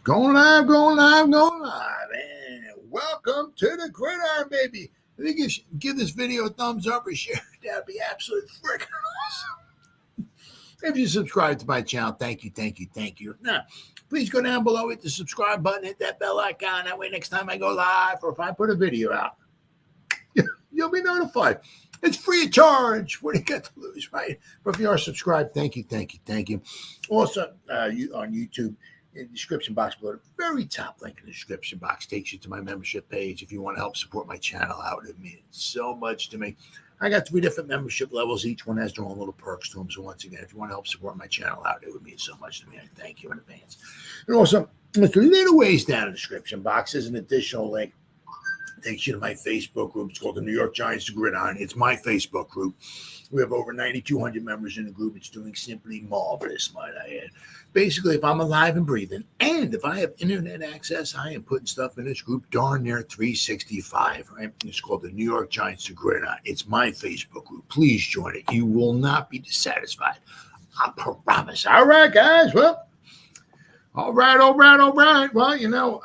Going live, going live, going live. And welcome to the Gridiron, baby. If you can give this video a thumbs up or share, that'd be absolutely freaking awesome. If you subscribe to my channel, thank you, thank you, thank you. Now, please go down below, hit the subscribe button, hit that bell icon. That way next time I go live or if I put a video out, you'll be notified. It's free of charge. What do you got to lose, right? But if you are subscribed, thank you, thank you, thank you. Also, you on YouTube, in the description box below, the very top link in the description box takes you to my membership page. If you want to help support my channel out, it means so much to me. I got 3 different membership levels. Each one has their own little perks to them. So once again, if you want to help support my channel out, it would mean so much to me. I thank you in advance. And also, it's a little ways down in the description box. There's an additional link. Takes you to my Facebook group. It's called the New York Giants Gridiron. It's my Facebook group. We have over 9,200 members in the group. It's doing simply marvelous, might I add. Basically, if I'm alive and breathing, and if I have internet access, I am putting stuff in this group darn near 365. Right? It's called the New York Giants Gridiron. It's my Facebook group. Please join it. You will not be dissatisfied. I promise. All right, guys. Well, all right. Well, you know,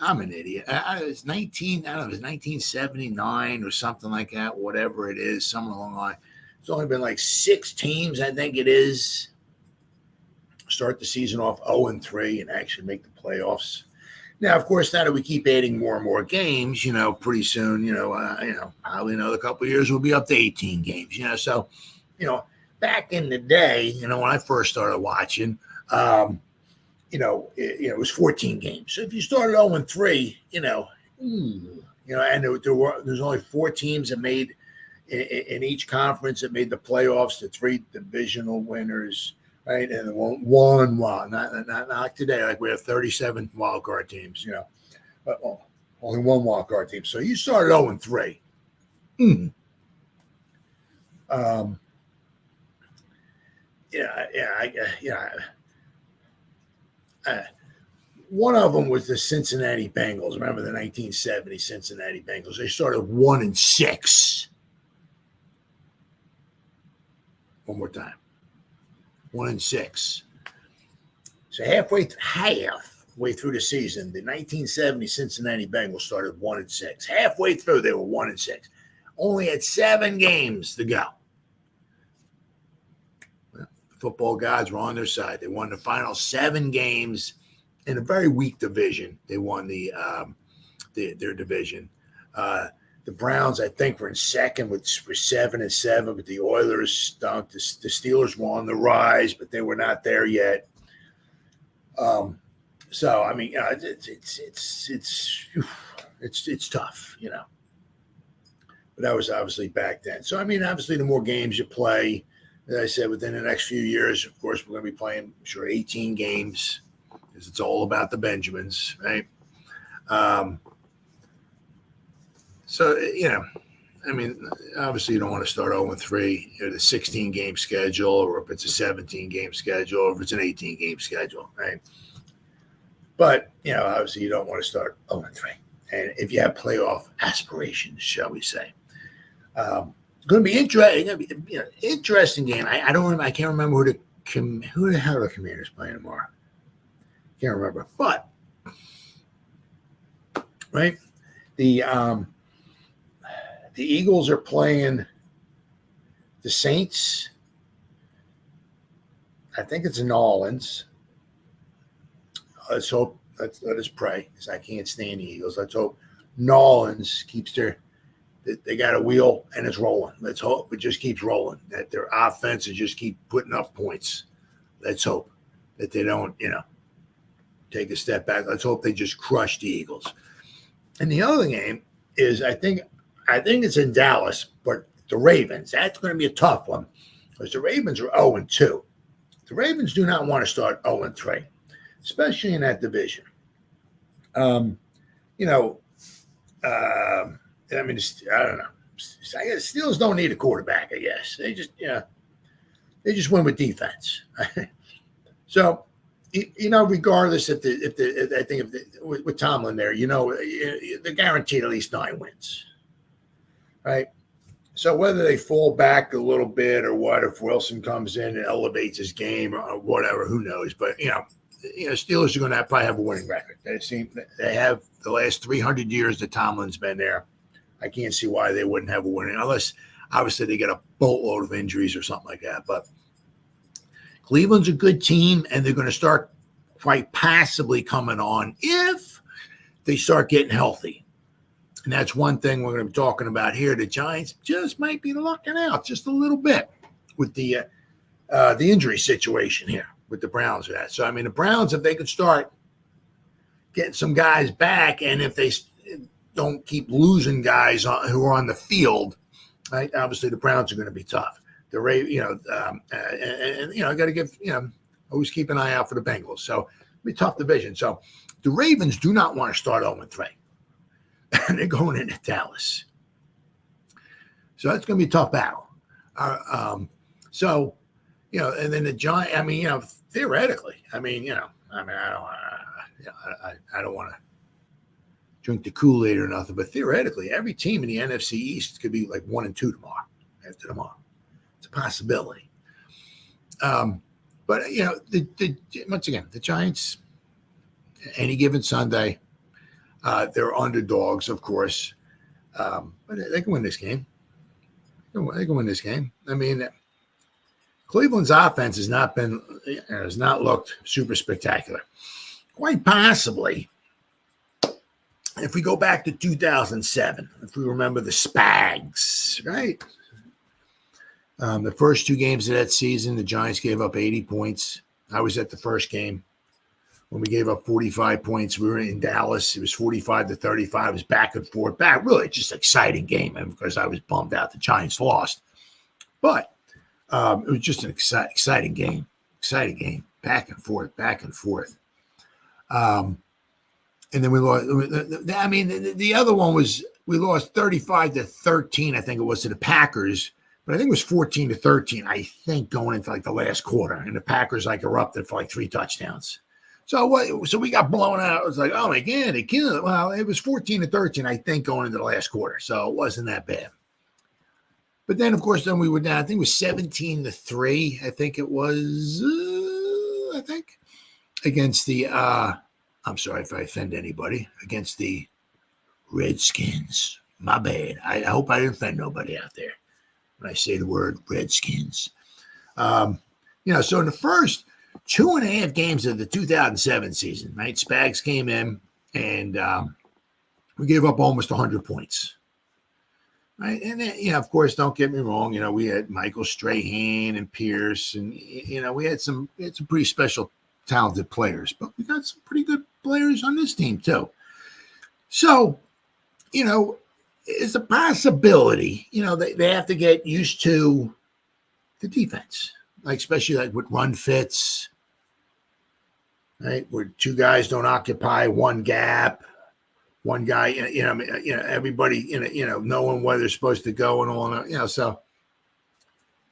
I'm an idiot. It was 1979 or something like that, whatever it is, somewhere along the line. It's only been like 6 teams, I think it is. Start the season off 0-3 and actually make the playoffs. Now, of course, now that we keep adding more and more games, you know, pretty soon, probably another couple of years, we'll be up to 18 games. So, back in the day, when I first started watching, it was 14 games. So if you started 0-3, and there's only 4 teams that made in each conference that made the playoffs, the 3 divisional winners, right? And one wild, not like today, like we have 37 wild card teams, but only 1 wild card team. So you started 0-3. One of them was the Cincinnati Bengals. Remember the 1970 Cincinnati Bengals? They started 1-6. One more time. 1-6. So halfway through the season, the 1970 Cincinnati Bengals started 1-6. Halfway through, they were 1-6. Only had 7 games to go. Football gods were on their side. They won the final 7 games in a very weak division. They won their division. The Browns, I think, were in second with 7-7, but the Oilers stunk. The Steelers were on the rise, but they were not there yet. So I mean, it's tough, But that was obviously back then. So I mean, obviously, the more games you play. As I said, within the next few years, of course, we're going to be playing, I'm sure, 18 games because it's all about the Benjamins, right? So, I mean, obviously you don't want to start 0-3, the 16-game schedule, or if it's a 17-game schedule, or if it's an 18-game schedule, right? But, obviously you don't want to start 0-3. And if you have playoff aspirations, shall we say. Going to be interesting. Interesting game. I can't remember who the hell the Commanders playing tomorrow. Can't remember. But right, the Eagles are playing the Saints. I think it's in New Orleans. Let's hope. Let us pray, because I can't stand the Eagles. Let's hope New Orleans keeps they got a wheel and it's rolling. Let's hope it just keeps rolling, that their offense is just keep putting up points. Let's hope that they don't, take a step back. Let's hope they just crush the Eagles. And the other game is, I think it's in Dallas, but the Ravens, that's going to be a tough one because the Ravens are 0-2. The Ravens do not want to start 0-3, especially in that division. I mean, I don't know. I guess Steelers don't need a quarterback, I guess. They just win with defense. So, regardless with Tomlin there, they're guaranteed at least 9 wins, right? So whether they fall back a little bit or what, if Wilson comes in and elevates his game or whatever, who knows? But Steelers are going to probably have a winning record. They have the last 300 years that Tomlin's been there. I can't see why they wouldn't have a winning, unless obviously they get a boatload of injuries or something like that. But Cleveland's a good team, and they're going to start quite passively coming on if they start getting healthy. And that's one thing we're going to be talking about here. The Giants just might be lucking out just a little bit with the injury situation here with the Browns. So, the Browns, if they could start getting some guys back, and if they don't keep losing guys who are on the field, right? Obviously, the Browns are going to be tough. The I got to give always keep an eye out for the Bengals. So it'll be a tough division. So the Ravens do not want to start 0-3. And they're going into Dallas. So that's going to be a tough battle. And then the Giants, theoretically, I don't want to drink the Kool-Aid or nothing, but theoretically, every team in the NFC East could be like 1-2 tomorrow, after tomorrow. It's a possibility. But once again, the Giants, any given Sunday, they're underdogs, of course, but they can win this game. They can win this game. Cleveland's offense has not looked super spectacular. Quite possibly, if we go back to 2007, if we remember the Spags, right? The first two games of that season, the Giants gave up 80 points. I was at the first game when we gave up 45 points. We were in Dallas. It was 45-35. It was back and forth. Really just exciting game. And because I was bummed out the Giants lost. But it was just an exciting game. Exciting game. Back and forth. And then we lost. The other one was we lost 35-13, I think it was, to the Packers. But I think it was 14-13, I think, going into like the last quarter. And the Packers erupted for 3 touchdowns. So we got blown out. It was like, oh my God, they killed it. Well, it was 14-13, I think, going into the last quarter. So it wasn't that bad. But then, of course, we were down. I think it was 17-3. I think it was, against the, I'm sorry if I offend anybody, against the Redskins. My bad. I hope I didn't offend nobody out there when I say the word Redskins. So in the first 2.5 games of the 2007 season, right, Spags came in and we gave up almost 100 points. Right. And then, of course, don't get me wrong. We had Michael Strahan and Pierce, and, we had some pretty special, talented players, but we got some pretty good players on this team too. So, it's a possibility, they have to get used to the defense, especially with run fits, right? Where 2 guys don't occupy one gap, one guy, everybody, knowing where they're supposed to go and all that, so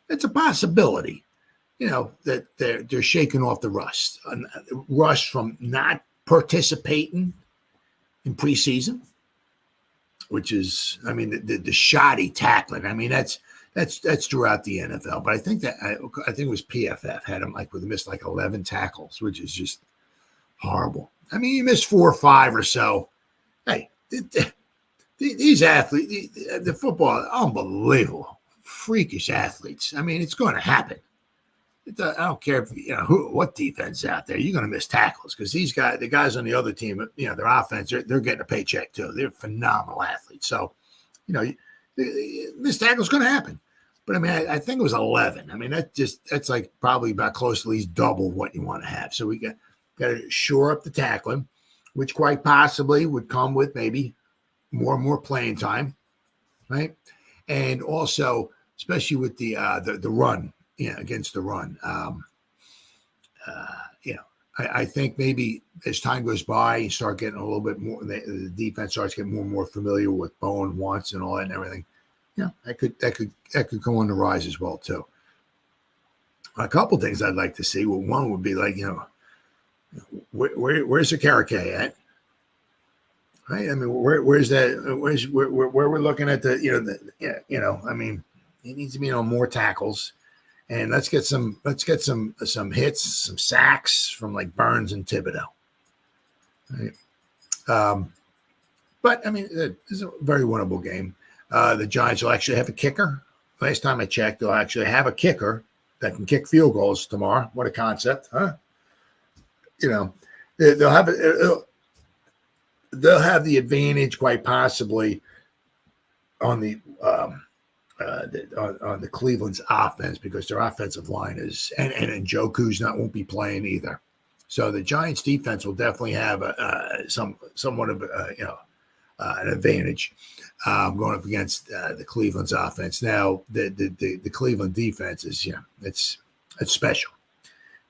it's a possibility, that they're shaking off the rust from not participating in preseason, which is, the shoddy tackling. That's throughout the NFL. But I think it was PFF had him with missed 11 tackles, which is just horrible. You miss 4 or 5 or so. Hey, these athletes, the football, unbelievable, freakish athletes. It's going to happen. I don't care if what defense out there, you're going to miss tackles because the guys on the other team, their offense, they're getting a paycheck too. They're phenomenal athletes. So, miss tackles going to happen. But I think it was 11. That's probably about close to at least double what you want to have. So we got to shore up the tackling, which quite possibly would come with maybe more and more playing time, right? And also, especially with the run. Against the run. I think maybe as time goes by, you start getting a little bit more, the defense starts getting more and more familiar with Bowen wants and all that and everything. That could go on the rise as well too. A couple things I'd like to see. Well, one would be where's the Karake at? right? I mean, where's that? Where we're looking at the, I mean, it needs to be more tackles, and let's get some hits, some sacks from like Burns and Thibodeau. Right? But I mean, it's a very winnable game. The Giants will actually have a kicker. Last time I checked, they'll actually have a kicker that can kick field goals tomorrow. What a concept, huh? They'll have they'll have the advantage quite possibly on the Cleveland's offense because their offensive line is and Njoku's won't be playing either. So the Giants defense will definitely have somewhat of an advantage going up against the Cleveland's offense. Now the Cleveland defense is it's special.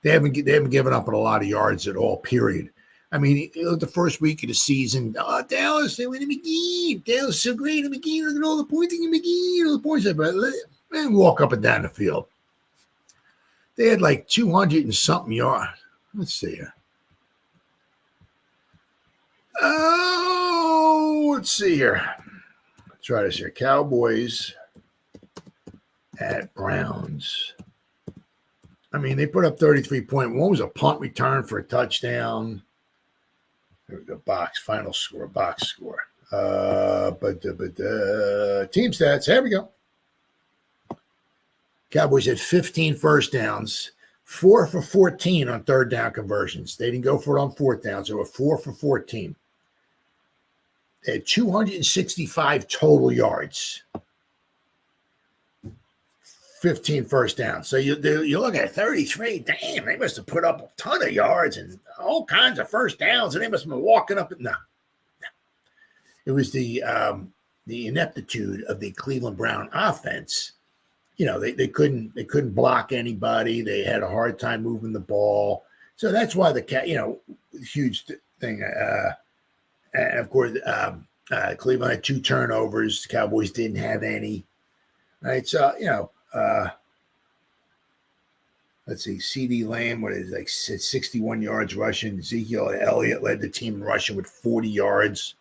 They haven't given up on a lot of yards at all. Period. I mean, the first week of the season, Dallas, they went to McGee. Dallas is so great at McGee. Look at all the points in McGee. All the points. Man, walk up and down the field. They had like 200 and something yards. Let's see here. Oh, let's see here. Let's try this here. Cowboys at Browns. I mean, they put up 33.1. Was a punt return for a touchdown. There we go. Box score. But team stats. Here we go. Cowboys had 15 first downs, 4 for 14 on third down conversions. They didn't go for it on fourth downs. They were 4 for 14. They had 265 total yards. 15 first downs. So you look at 33. Damn, they must have put up a ton of yards and all kinds of first downs, and they must have been walking up. No. It was the ineptitude of the Cleveland Brown offense. They couldn't block anybody. They had a hard time moving the ball. So that's why huge thing. And of course, Cleveland had 2 turnovers. The Cowboys didn't have any. Right. So, let's see, CD Lamb, 61 yards rushing. Ezekiel Elliott led the team in rushing with 40 yards.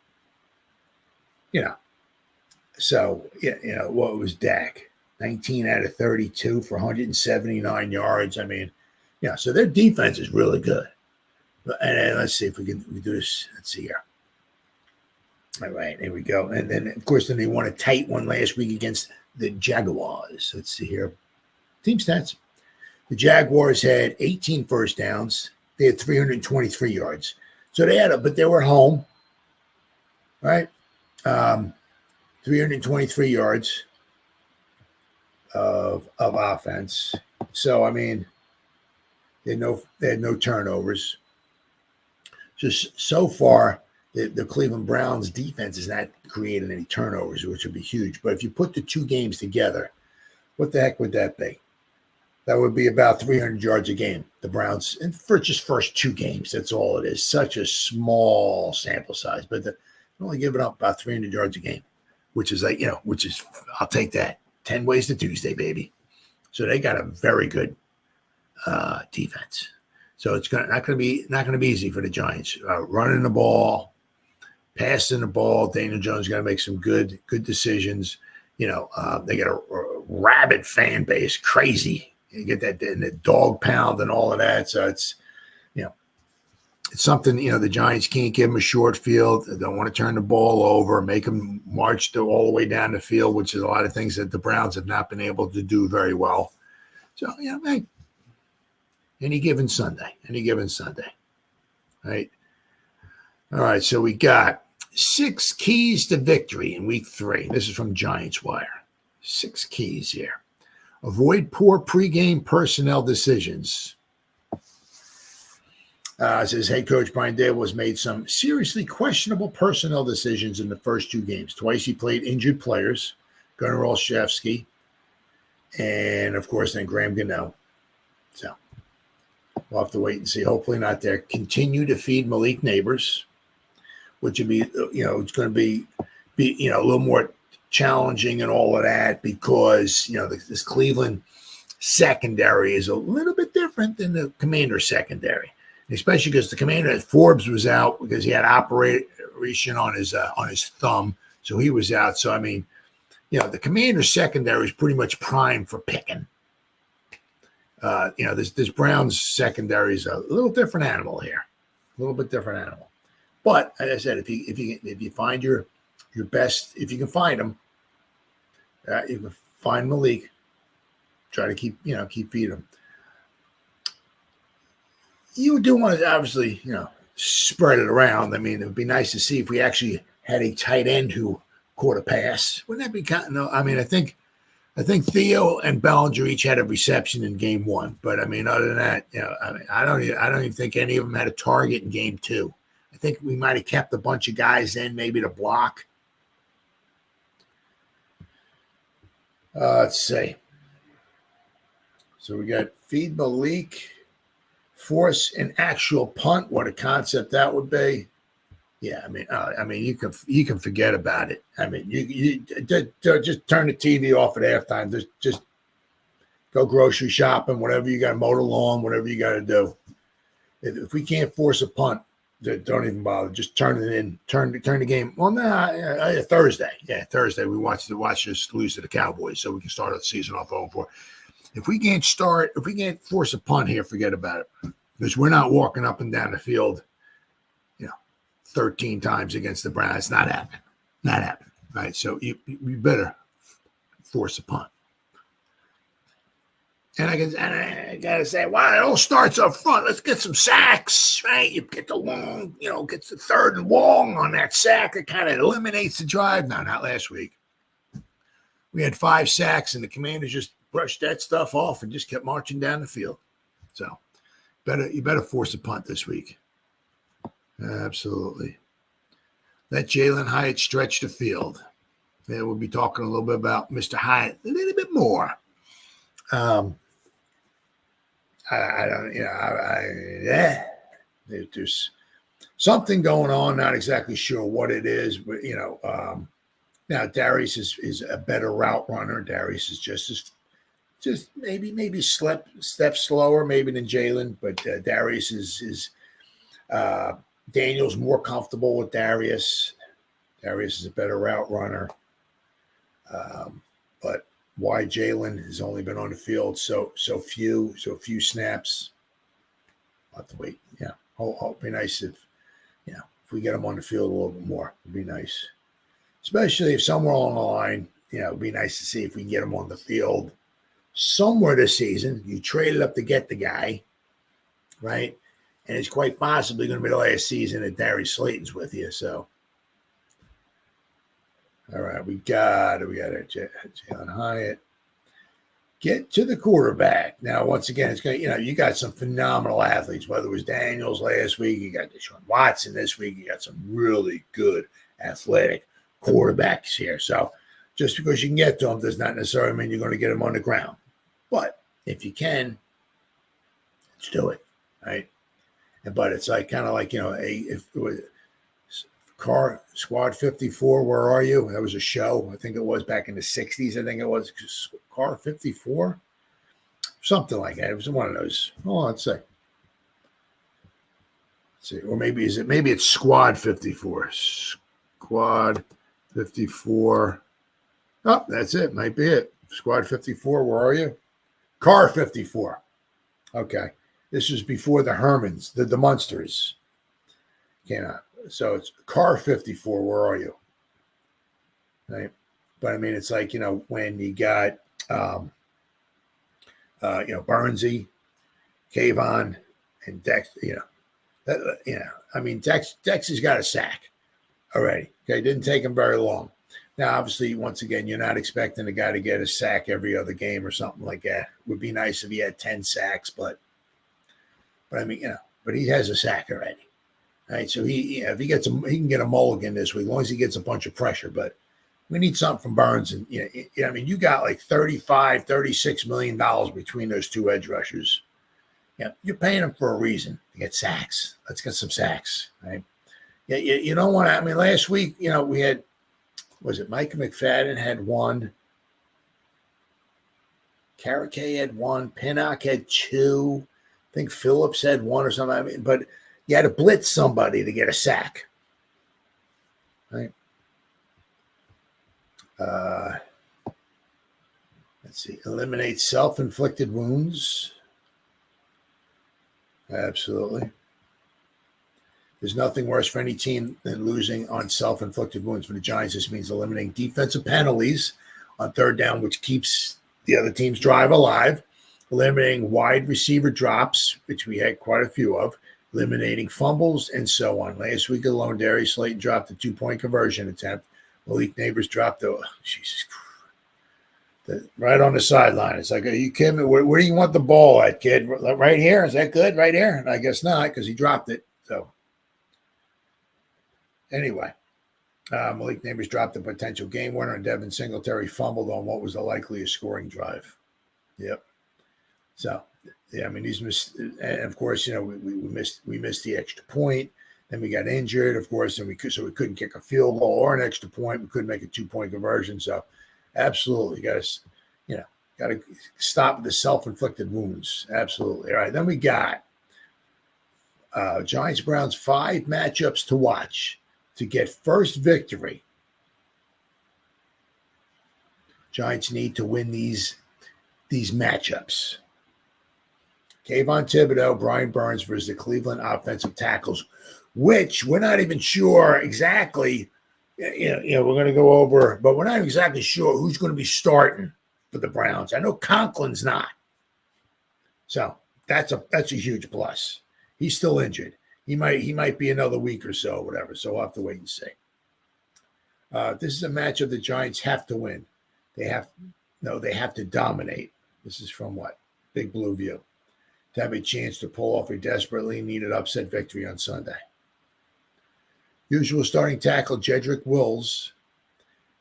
So, what was Dak? 19 out of 32 for 179 yards. I mean, so their defense is really good. And let's see if we can do this. Let's see here. All right, here we go. And then, of course, they won a tight one last week against the Jaguars. Let's see here. Team stats. The Jaguars had 18 first downs. They had 323 yards. So but they were home, right? 323 yards of offense. So, I mean, they had no turnovers. Just so far, the Cleveland Browns defense is not creating any turnovers, which would be huge. But if you put the 2 games together, what the heck would that be? That would be about 300 yards a game. The Browns, and for just first 2 games, that's all it is. Such a small sample size, but they're only giving up about 300 yards a game, which is I'll take that. 10 ways to Tuesday, baby. So they got a very good defense. So it's not going to be easy for the Giants. Running the ball, passing the ball. Daniel Jones got to make some good decisions. They got a rabid fan base, crazy. You get that and the dog pound and all of that. So it's it's something, the Giants can't give them a short field. They don't want to turn the ball over, make them march all the way down the field, which is a lot of things that the Browns have not been able to do very well. So, hey, any given Sunday, right? All right, so we got 6 keys to victory in week 3. This is from Giants Wire. 6 keys here. Avoid poor pregame personnel decisions. Says head coach Brian Daboll has made some seriously questionable personnel decisions in the first 2 games. Twice he played injured players, Gunnar Olszewski, and of course then Graham Gano. So we'll have to wait and see. Hopefully not there. Continue to feed Malik Neighbors, which would be, it's going to be a little more challenging and all of that because, this Cleveland secondary is a little bit different than the Commander secondary. Especially because the Commander, Forbes was out because he had operation on his thumb, so he was out. So I mean, the Commanders secondary is pretty much primed for picking. This Browns secondary is a little different animal here, a little bit different animal. But as I said, if you find your best, if you can find them, you can find Malik. Try to keep feeding them. You do want to obviously, spread it around. I mean, it would be nice to see if we actually had a tight end who caught a pass. Wouldn't that be kind of, no? I mean, I think Theo and Bellinger each had a reception in game 1, but I mean, other than that, I don't even think any of them had a target in game 2. I think we might have kept a bunch of guys in, maybe to block. Let's see. So we got feed Malik, force an actual punt. What a concept that would be. Yeah, I mean, you can forget about it. I mean, you just turn the TV off at halftime. Just go grocery shopping, whatever you got to mow the lawn, whatever you got to do. If we can't force a punt, don't even bother. Just turn it in. Turn the game. Well, Thursday. Yeah, Thursday we watch us lose to the Cowboys, so we can start the season off 0-4. If we can't force a punt here, forget about it, because we're not walking up and down the field, 13 times against the Browns. It's not happening. Not happening. Right. So you better force a punt. And I gotta say, wow, it all starts up front. Let's get some sacks, right? You get the long, gets the 3rd and long on that sack. It kind of eliminates the drive. No, not last week. We had 5 sacks, and the Commanders just brushed that stuff off and just kept marching down the field. So, you better force a punt this week. Absolutely. Let Jalin Hyatt stretch the field. Then we'll be talking a little bit about Mr. Hyatt a little bit more. There's something going on. Not exactly sure what it is, but now Darius is a better route runner. Darius is just maybe step slower maybe than Jalin, but Darius is Daniel's more comfortable with Darius. Darius is a better route runner. But why Jalin has only been on the field so few snaps. I'll have to wait. Yeah. It'd be nice if we get him on the field a little bit more. It'd be nice. Especially if somewhere along the line, it'd be nice to see if we can get him on the field somewhere this season. You traded up to get the guy, right? And it's quite possibly going to be the last season that Darius Slayton's with you. So, all right, we got Jalin Hyatt. Get to the quarterback. Now, once again, it's going to, you got some phenomenal athletes, whether it was Daniels last week, you got Deshaun Watson this week, you got some really good athletic quarterbacks here. So, just because you can get to them does not necessarily mean you're going to get them on the ground. But if you can, let's do it, right? But it's like kind of like, if it was Squad 54, where are you? That was a show. I think it was back in the 60s. I think it was Car 54, something like that. It was one of those. Oh, let's see. Or maybe it's Squad 54. Squad 54. Oh, that's it. Might be it. Squad 54. Where are you? Car 54. Okay. This was before the Hermans, the Munsters came out. So it's Car 54. Where are you? Right. But I mean, it's like, when you got, Burnsy, Kayvon, and Dex, Dex has got a sack already. Okay. Didn't take him very long. Now, obviously, once again, you're not expecting a guy to get a sack every other game or something like that. Would be nice if he had 10 sacks, but I mean, but he has a sack already. Right. So if he gets he can get a mulligan this week, as long as he gets a bunch of pressure. But we need something from Burns. And, you got like $36 million between those two edge rushers. Yeah. You're paying them for a reason to get sacks. Let's get some sacks. Right. Yeah. You don't want to, last week, we had, was it Mike McFadden had one? Karakay had one. Pinnock had two. I think Phillips had one or something. But you had to blitz somebody to get a sack. right? Let's see. Eliminate self-inflicted wounds. Absolutely. There's nothing worse for any team than losing on self-inflicted wounds. For the Giants, this means eliminating defensive penalties on third down, which keeps the other team's drive alive. Eliminating wide receiver drops, which we had quite a few of. Eliminating fumbles, and so on. Last week alone, Darius Slayton dropped a 2-point conversion attempt. Malik Neighbors dropped Jesus Christ. Right on the sideline. It's like, are you kidding me? Where do you want the ball at, kid? Right here? Is that good? Right here? And I guess not, because he dropped it. So anyway, Malik Neighbors dropped a potential game winner, and Devin Singletary fumbled on what was the likeliest scoring drive. Yep. So, yeah, I mean, and of course, you know, we missed the extra point. Then we got injured, of course, and we couldn't kick a field goal or an extra point. We couldn't make a 2-point conversion. So, absolutely, got to stop the self-inflicted wounds. Absolutely. All right, then we got Giants Browns 5 matchups to watch to get first victory. Giants need to win these matchups. Kayvon Thibodeau, Brian Burns versus the Cleveland offensive tackles, which we're not even sure exactly. We're going to go over, but we're not exactly sure who's going to be starting for the Browns. I know Conklin's not, so that's a huge plus. He's still injured. He might be another week or so, whatever. So we'll have to wait and see. This is a matchup the Giants have to win. They have to dominate. This is from what? Big Blue View. To have a chance to pull off a desperately needed upset victory on Sunday. Usual starting tackle Jedrick Wills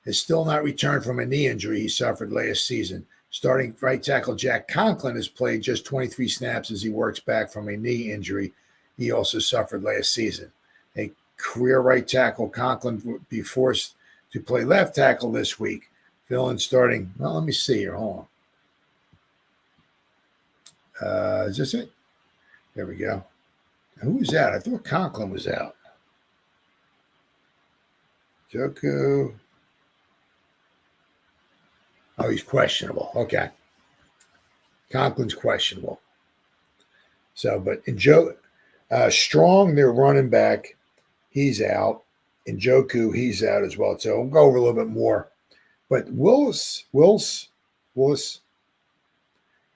has still not returned from a knee injury he suffered last season. Starting right tackle Jack Conklin has played just 23 snaps as he works back from a knee injury he also suffered last season. A career right tackle Conklin would be forced to play left tackle this week. Fill in starting, well, let me see here. Hold on. Is this it? There we go. Who was out? I thought Conklin was out. Joku. Oh, he's questionable. Okay. Conklin's questionable. So, but in Strong, their running back, he's out. In Joku, he's out as well. So we'll go over a little bit more. But Willis,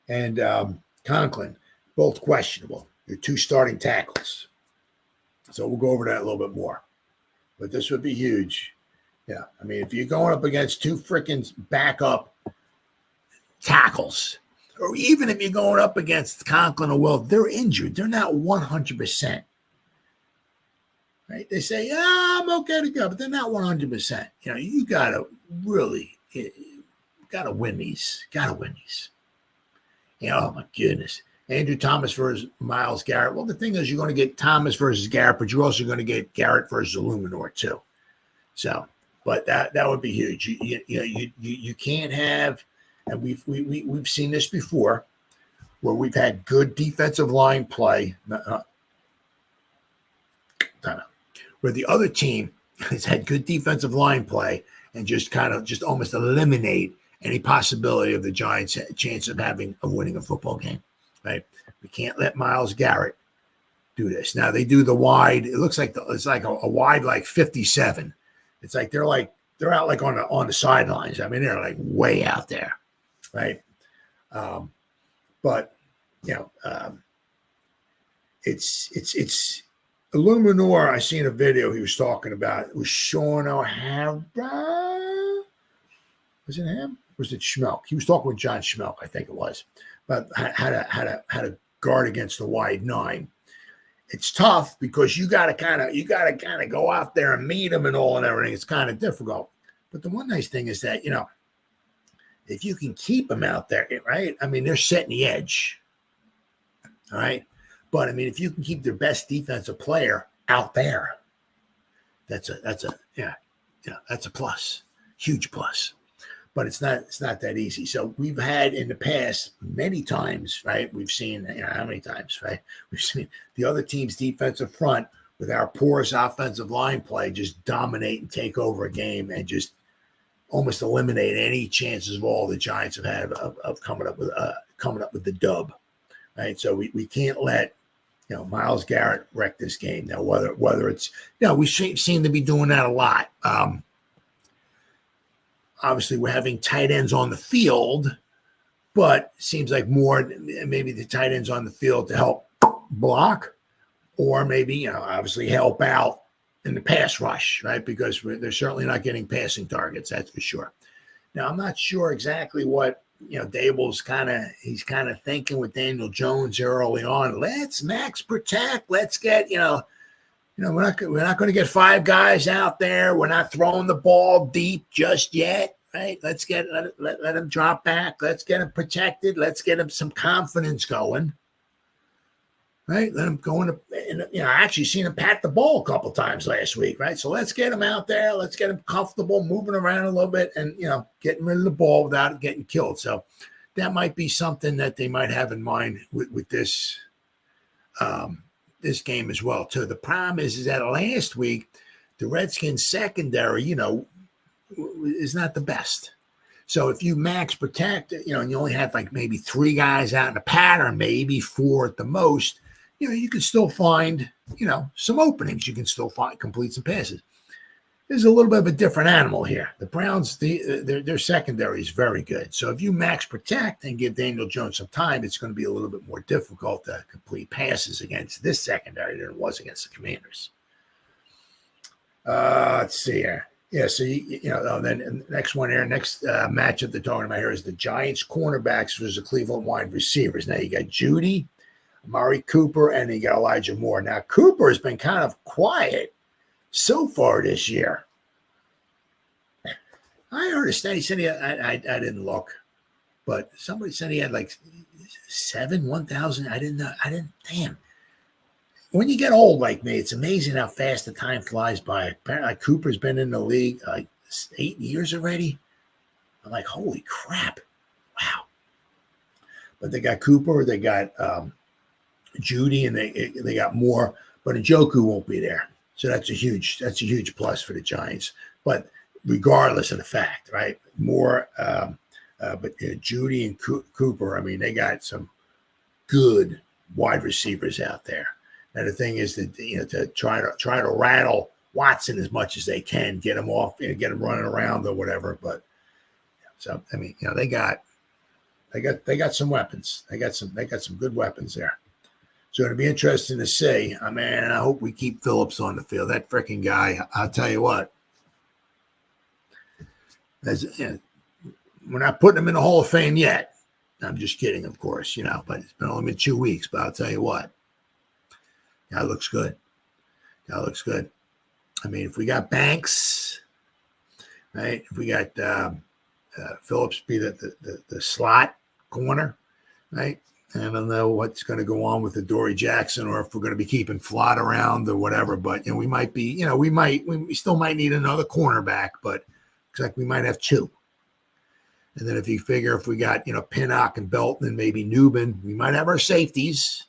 and Conklin, both questionable. They're 2 starting tackles. So we'll go over that a little bit more. But this would be huge. Yeah. I mean, if you're going up against 2 freaking backup tackles, or even if you're going up against Conklin or Will, they're injured. They're not 100%. Right? They say, I'm okay to go, but they're not 100%. You got to really win these. Got to win these. Oh, my goodness. Andrew Thomas versus Myles Garrett. Well, the thing is, you're going to get Thomas versus Garrett, but you're also going to get Garrett versus Illuminor, too. So, but that would be huge. You can't have, and we've seen this before, where we've had good defensive line play, where the other team has had good defensive line play and just almost eliminate any possibility of the Giants' chance of winning a football game, right? We can't let Myles Garrett do this. Now they do the wide. It looks like it's like a wide like 57. It's like they're out like on the sidelines. I mean, they're like way out there, right? But it's Illuminor. I seen a video he was talking about. It was Sean O'Hara. Was it him? Was it Schmelk? He was talking with John Schmelk, I think it was, about how to guard against the wide 9. It's tough because you got to kind of go out there and meet them and all and everything. It's kind of difficult. But the one nice thing is that if you can keep them out there, right? I mean, they're setting the edge, all right. But I mean, if you can keep their best defensive player out there, that's a plus, huge plus. But it's not that easy. So we've had in the past many times, right? We've seen, how many times, right? We've seen the other team's defensive front with our porous offensive line play, just dominate and take over a game and just almost eliminate any chances of all the Giants have had of coming up with the dub. Right. So we can't let, Myles Garrett wreck this game. Now, whether it's, we seem to be doing that a lot. Obviously, we're having tight ends on the field, but it seems like more maybe the tight ends on the field to help block or maybe, obviously help out in the pass rush, right? Because they're certainly not getting passing targets, that's for sure. Now, I'm not sure exactly what, Daboll's kind of thinking with Daniel Jones early on. Let's max protect. Let's get, we're not going to get 5 guys out there. We're not throwing the ball deep just yet, right? Let's let him drop back. Let's get him protected. Let's get him some confidence going. Right, let him go into, I actually seen him pat the ball a couple times last week, right? So let's get him out there. Let's get him comfortable, moving around a little bit and, getting rid of the ball without getting killed. So that might be something that they might have in mind with this this game as well, too. The problem is that last week, the Redskins secondary, is not the best. So if you max protect, and you only have like maybe 3 guys out in a pattern, maybe 4 at the most, you can still find, some openings. You can still complete some passes. There's a little bit of a different animal here. The Browns, their secondary is very good. So if you max protect and give Daniel Jones some time, it's going to be a little bit more difficult to complete passes against this secondary than it was against the Commanders. Let's see here. Yeah, so, then next one here, next matchup they're talking about here is the Giants cornerbacks versus the Cleveland wide receivers. Now you got Judy, Amari Cooper, and you got Elijah Moore. Now, Cooper has been kind of quiet so far this year. I understand. He said I didn't look, but somebody said he had like 1,000. I didn't know. Damn. When you get old like me, it's amazing how fast the time flies by. Apparently, Cooper's been in the league like 8 years already. I'm like, holy crap. Wow. But they got Cooper, they got Judy, and they got Moore, but Njoku won't be there. So that's a huge plus for the Giants. But regardless of the fact, right? Moore, but Judy and Cooper, I mean, they got some good wide receivers out there. And the thing is that to try to rattle Watson as much as they can, get him off, get him running around or whatever. But so I mean, they got some weapons. They got some good weapons there. So it'll be interesting to see. I mean, I hope we keep Phillips on the field. That freaking guy, I'll tell you what. We're not putting him in the Hall of Fame yet. I'm just kidding, of course, but it's been only been 2 weeks. But I'll tell you what. Guy looks good. I mean, if we got Banks, right? If we got Phillips be the slot corner, right? I don't know what's going to go on with the Dory Jackson, or if we're going to be keeping Flott around or whatever. But we might be, we still might need another cornerback, but looks like we might have 2. And then if you figure if we got Pinnock and Belton and maybe Newman, we might have our safeties.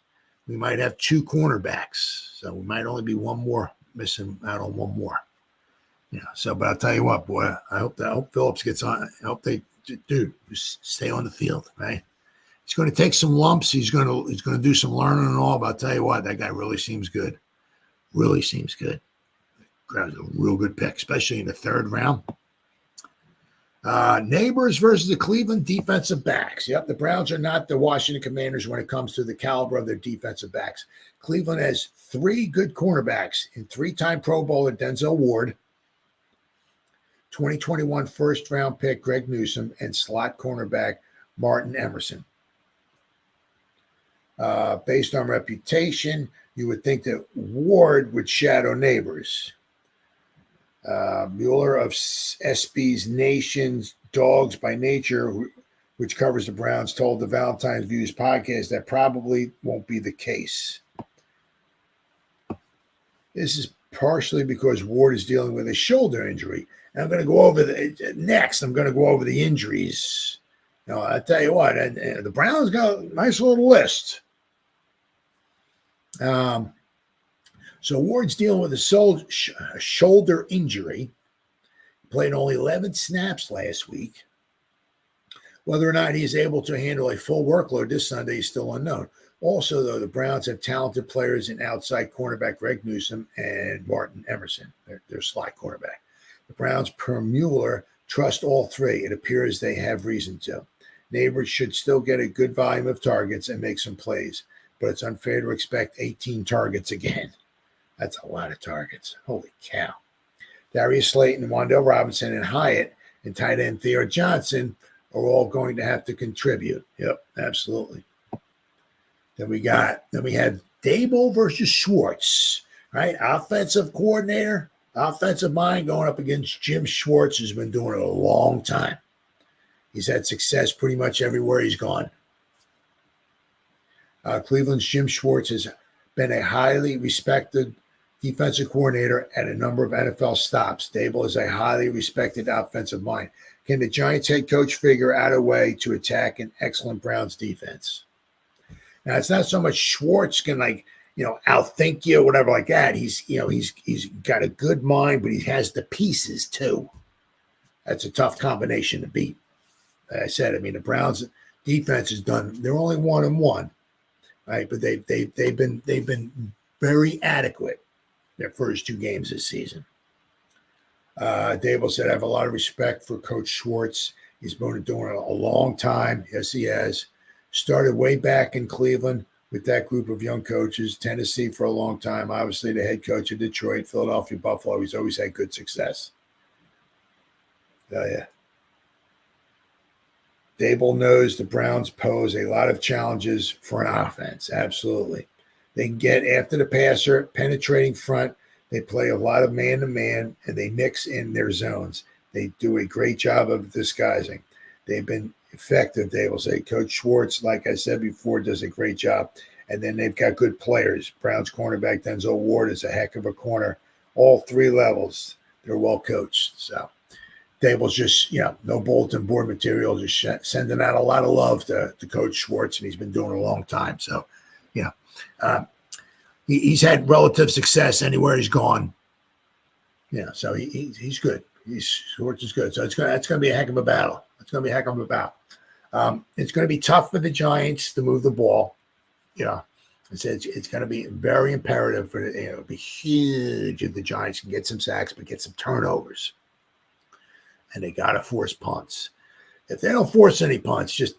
We might have 2 cornerbacks, so we might only be one more missing out on one more. So but I'll tell you what, boy, I hope Phillips gets on. I hope they just stay on the field, right? He's going to take some lumps. He's going to do some learning and all. But I'll tell you what, that guy really seems good. Really seems good. That was a real good pick, especially in the 3rd round. Neighbors versus the Cleveland defensive backs. Yep, the Browns are not the Washington Commanders when it comes to the caliber of their defensive backs. Cleveland has 3 good cornerbacks in 3-time Pro Bowler Denzel Ward, 2021 first-round pick Greg Newsome, and slot cornerback Martin Emerson. Based on reputation, you would think that Ward would shadow Neighbors. Mueller of SB's Nation's Dogs by Nature, which covers the Browns, told the Valentine's Views podcast that probably won't be the case. This is partially because Ward is dealing with a shoulder injury. And I'm going to go over next. I'm going to go over the injuries. I tell you what, the Browns got a nice little list. So Ward's dealing with a shoulder injury. Played only 11 snaps last week. Whether or not he's able to handle a full workload this Sunday is still unknown. Also, though, the Browns have talented players in outside cornerback Greg Newsome and Martin Emerson, their slot cornerback. The Browns, per Mueller, trust all three. It appears they have reason to. Neighbors should still get a good volume of targets and make some plays, but it's unfair to expect 18 targets again. That's a lot of targets. Holy cow. Darius Slayton, Wan'Dale Robinson, and Hyatt, and tight end Theo Johnson are all going to have to contribute. Yep, absolutely. Then we had Daboll versus Schwartz, right? Offensive coordinator, offensive mind going up against Jim Schwartz, who's been doing it a long time. He's had success pretty much everywhere he's gone. Cleveland's Jim Schwartz has been a highly respected defensive coordinator at a number of NFL stops. Daboll is a highly respected offensive mind. Can the Giants head coach figure out a way to attack an excellent Browns defense? Now, it's not so much Schwartz can outthink you or whatever like that. He's got a good mind, but he has the pieces too. That's a tough combination to beat. Like I said, the Browns defense is done. They're only 1-1, right? But they've been very adequate their first two games this season. Daboll said, I have a lot of respect for Coach Schwartz. He's been doing it a long time. Yes, he has. Started way back in Cleveland with that group of young coaches, Tennessee for a long time, obviously the head coach of Detroit, Philadelphia, Buffalo. He's always had good success. Oh, yeah. Daboll knows the Browns pose a lot of challenges for an offense. Absolutely. They can get after the passer, penetrating front. They play a lot of man-to-man, and they mix in their zones. They do a great job of disguising. They've been effective, they will say. Coach Schwartz, like I said before, does a great job. And then they've got good players. Browns cornerback Denzel Ward is a heck of a corner. All three levels, they're well coached. So Daboll's just, no bulletin board material, just sending out a lot of love to Coach Schwartz, and he's been doing it a long time. So, he's had relative success anywhere he's gone. So he's good. Schwartz is good. So that's going to be a heck of a battle. It's going to be a heck of a battle. It's going to be tough for the Giants to move the ball. It's going to be very imperative for it'll be huge if the Giants can get some sacks, but get some turnovers. And they got to force punts. If they don't force any punts, just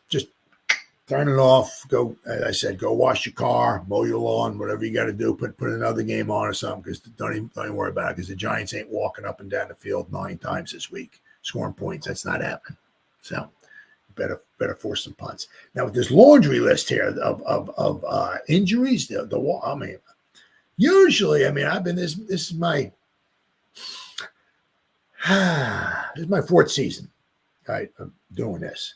turn it off. Go, as I said, go wash your car, mow your lawn, whatever you got to do. Put another game on or something, because don't even worry about it, because the Giants ain't walking up and down the field 9 times this week scoring points. That's not happening. So better force some punts. Now with this laundry list here of injuries, usually I've been this is my fourth season, right? I'm doing this.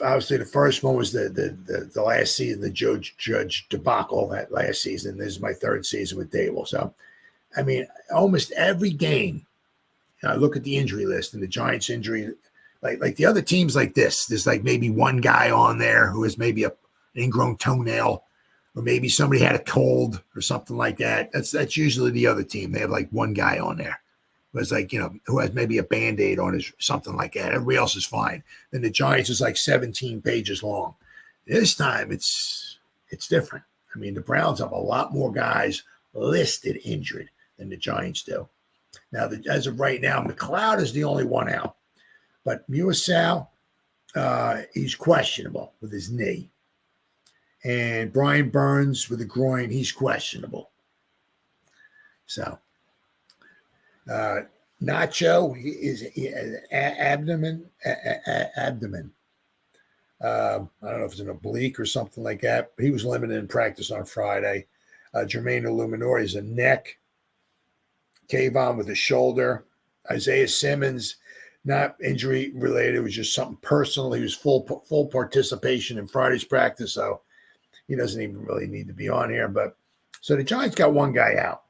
Obviously, the first one was the last season, the Judge debacle that last season. This is my third season with Daboll. So, almost every game, I look at the injury list, and the Giants injury, like the other teams like this, there's like maybe one guy on there who has maybe an ingrown toenail, or maybe somebody had a cold or something like that. That's usually the other team. They have like one guy on there. Was who has maybe a Band-Aid on his, something like that. Everybody else is fine. Then the Giants is like 17 pages long. This time it's different. The Browns have a lot more guys listed injured than the Giants do. Now, as of right now, McLeod is the only one out. But Muasau, he's questionable with his knee. And Brian Burns with the groin, he's questionable. So, Nacho, he has abdomen. I don't know if it's an oblique or something like that. He was limited in practice on Friday. Jermaine Illuminor is a neck. Kayvon with a shoulder. Isaiah Simmons, not injury related. It was just something personal. He was full participation in Friday's practice, so he doesn't even really need to be on here. But so the Giants got one guy out.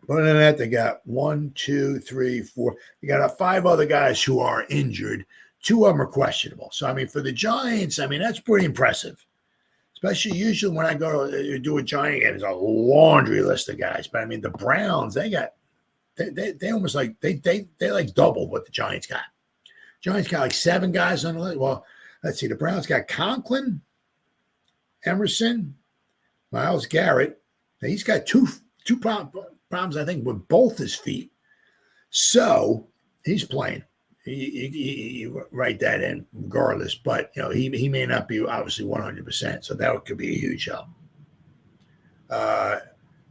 Other than that, they got 1, 2, 3, 4. They got 5 other guys who are injured. 2 of them are questionable. So, for the Giants, that's pretty impressive. Especially usually when I go to do a Giant game, there's a laundry list of guys. But I mean, the Browns, they almost like they like double what the Giants got. Giants got like 7 guys on the list. Well, let's see. The Browns got Conklin, Emerson, Myles Garrett. Now he's got two problems, I think, with both his feet. So he's playing. You write that in regardless, but he may not be obviously 100%. So that could be a huge help.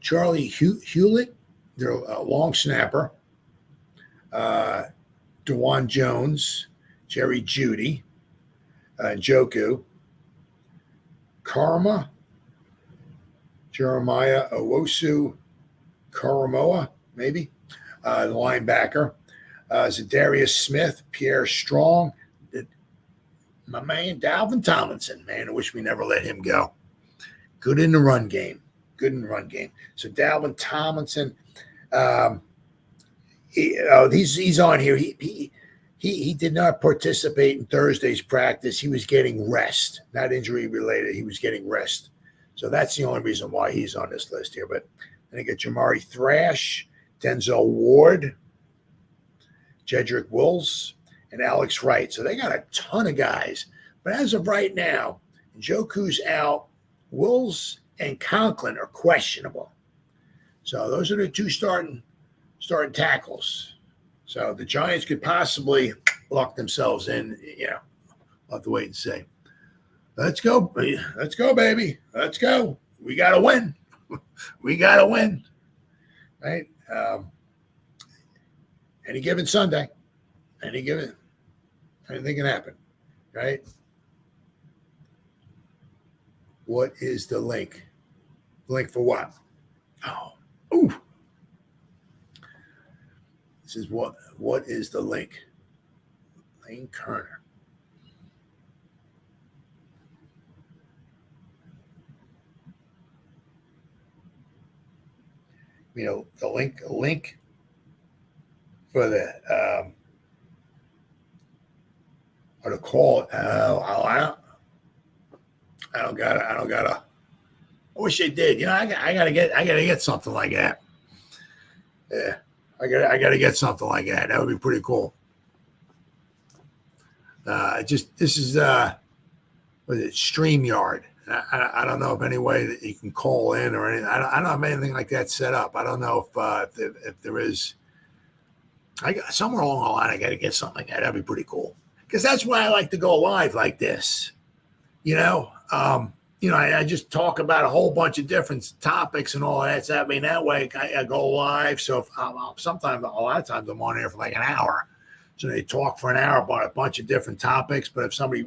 Charlie Hewlett, their long snapper. DeJuan Jones, Jerry Jeudy, Njoku, Karma, Jeremiah Owosu, Karamoa, maybe, the linebacker. Zadarius Smith, Pierre Strong, my man Dalvin Tomlinson. Man, I wish we never let him go. Good in the run game. So Dalvin Tomlinson, he's on here. He did not participate in Thursday's practice. He was getting rest, not injury related. He was getting rest. So that's the only reason why he's on this list here. But then I get Jamari Thrash, Denzel Ward, Jedrick Wills, and Alex Wright. So they got a ton of guys. But as of right now, Njoku's out. Wills and Conklin are questionable. So those are the 2 starting tackles. So the Giants could possibly lock themselves in. We'll have to wait and see. Let's go, baby. Let's go. We got to win. Right? Any given Sunday, anything can happen, right? What is the link? Link for what? Ooh. This is what is the link? Lane Kerner. The link for the or to call it. I don't got it. I wish they did. I gotta get something like that. Yeah, I gotta get something like that. That would be pretty cool. This is what is it, StreamYard. I don't know of any way that you can call in or anything. I don't have anything like that set up. I don't know if there is. Somewhere along the line, I got to get something like that. That'd be pretty cool. Because that's why I like to go live like this. I just talk about a whole bunch of different topics and all that. So, that way I go live. So a lot of times I'm on here for like an hour. So they talk for an hour about a bunch of different topics. But if somebody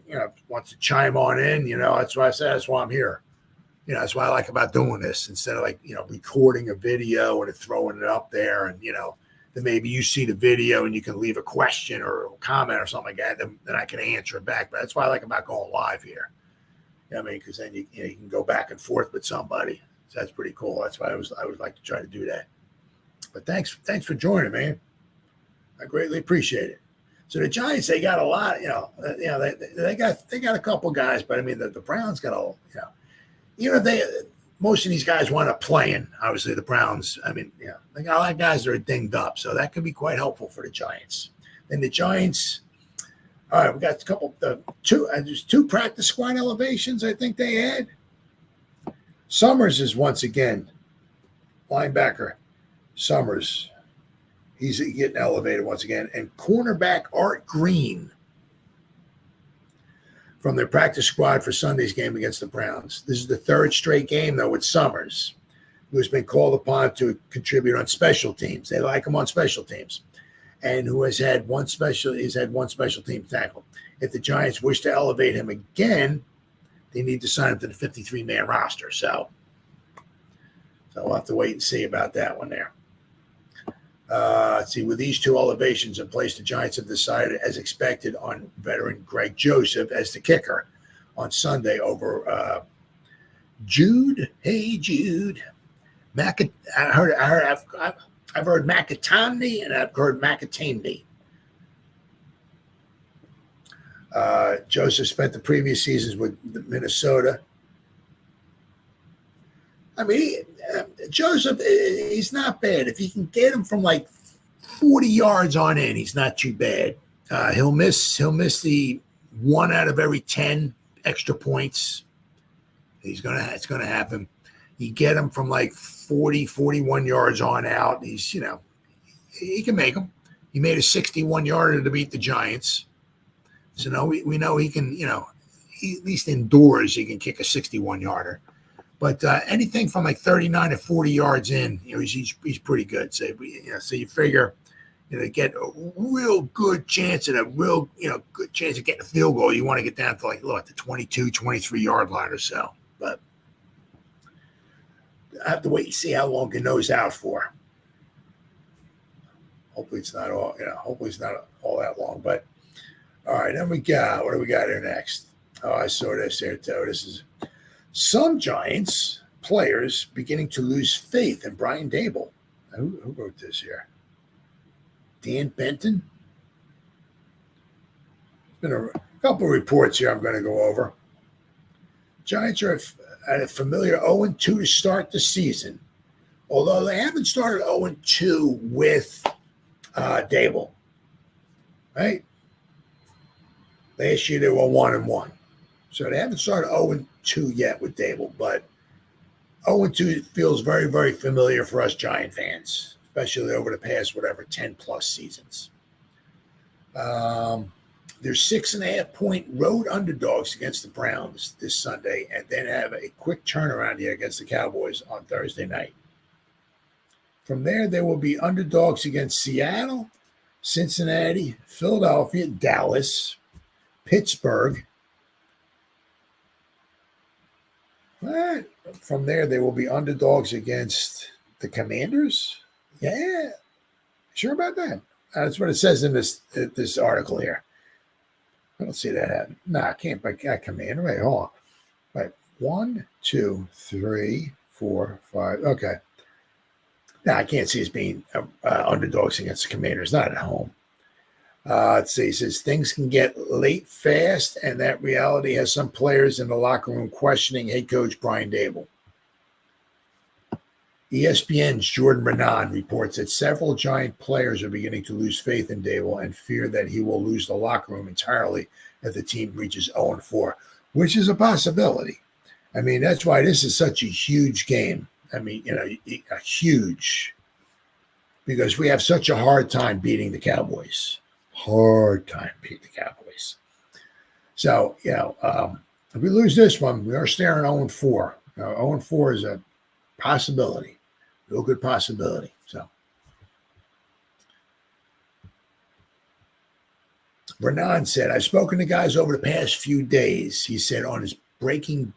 wants to chime on in, that's why I say that's why I'm here. That's what I like about doing this instead of recording a video and throwing it up there and then maybe you see the video and you can leave a question or a comment or something like that. Then I can answer it back. But that's what I like about going live here. Because then you can go back and forth with somebody. So that's pretty cool. That's why I would like to try to do that. But thanks for joining, man. I greatly appreciate it. So the Giants, they got a lot. They got a couple guys, but the Browns got most of these guys wind up playing. Obviously, the Browns. They got a lot of guys that are dinged up, so that can be quite helpful for the Giants. Then the Giants. All right, we got a couple. There's 2 practice squad elevations. I think they had. Summers is once again linebacker. Summers, he's getting elevated once again, and cornerback Art Green from their practice squad for Sunday's game against the Browns. This is the 3rd straight game, though, with Summers, who's been called upon to contribute on special teams. They like him on special teams, and who has had one special team tackle. If the Giants wish to elevate him again, they need to sign him to the 53-man roster. So we'll have to wait and see about that one there. Let's see, with these 2 elevations in place, the Giants have decided, as expected, on veteran Greg Joseph as the kicker on Sunday over Jude. Hey, Jude. I've heard Makatani and I've heard Makatani. Joseph spent the previous seasons with Minnesota. I mean, Joseph, he's not bad. If you can get him from like 40 yards on in, he's not too bad. He'll miss the 1 out of every 10 extra points. It's gonna happen. You get him from like 40, 41 yards on out. He can make them. He made a 61 yarder to beat the Giants. So no, we know he can, at least indoors, he can kick a 61 yarder. But anything from like 39 to 40 yards in, he's pretty good. So you figure, get a real good chance at good chance of getting a field goal. You want to get down to the 22, 23 yard line or so. But I have to wait and see how long he knows out for. Hopefully it's not all that long. But all right, then what do we got here next? Oh, I saw this here too. This is some Giants players beginning to lose faith in Brian Daboll. Who wrote this here? Dan Benton? There's been a couple of reports here I'm going to go over. Giants are at a familiar 0-2 to start the season, although they haven't started 0-2 with Daboll. Right? Last year they were 1-1. So they haven't started 0-2 yet with Daboll, but 0-2 feels very, very familiar for us Giant fans, especially over the past, 10-plus seasons. They're 6.5-point road underdogs against the Browns this Sunday, and then have a quick turnaround here against the Cowboys on Thursday night. From there, they will be underdogs against Seattle, Cincinnati, Philadelphia, Dallas, Pittsburgh. Right. From there, they will be underdogs against the Commanders. Yeah, sure about that. That's what it says in this article here. I don't see that happen. No, I can't. I Commander. Wait, hold on. Right. 1, 2, 3, 4, 5. Okay. No, I can't see us being underdogs against the Commanders. Not at home. Let's see. It says things can get late fast, and that reality has some players in the locker room questioning head coach Brian Daboll. ESPN's Jordan Renan reports that several Giant players are beginning to lose faith in Daboll and fear that he will lose the locker room entirely if the team reaches 0-4, which is a possibility. I mean, that's why this is such a huge game. I mean, a huge, because we have such a hard time beating the Cowboys. Hard time beating the Cowboys. So, if we lose this one, we are staring 0-4. 0-4 is a possibility. Real good possibility. So, Renan said, I've spoken to guys over the past few days, he said on his Breaking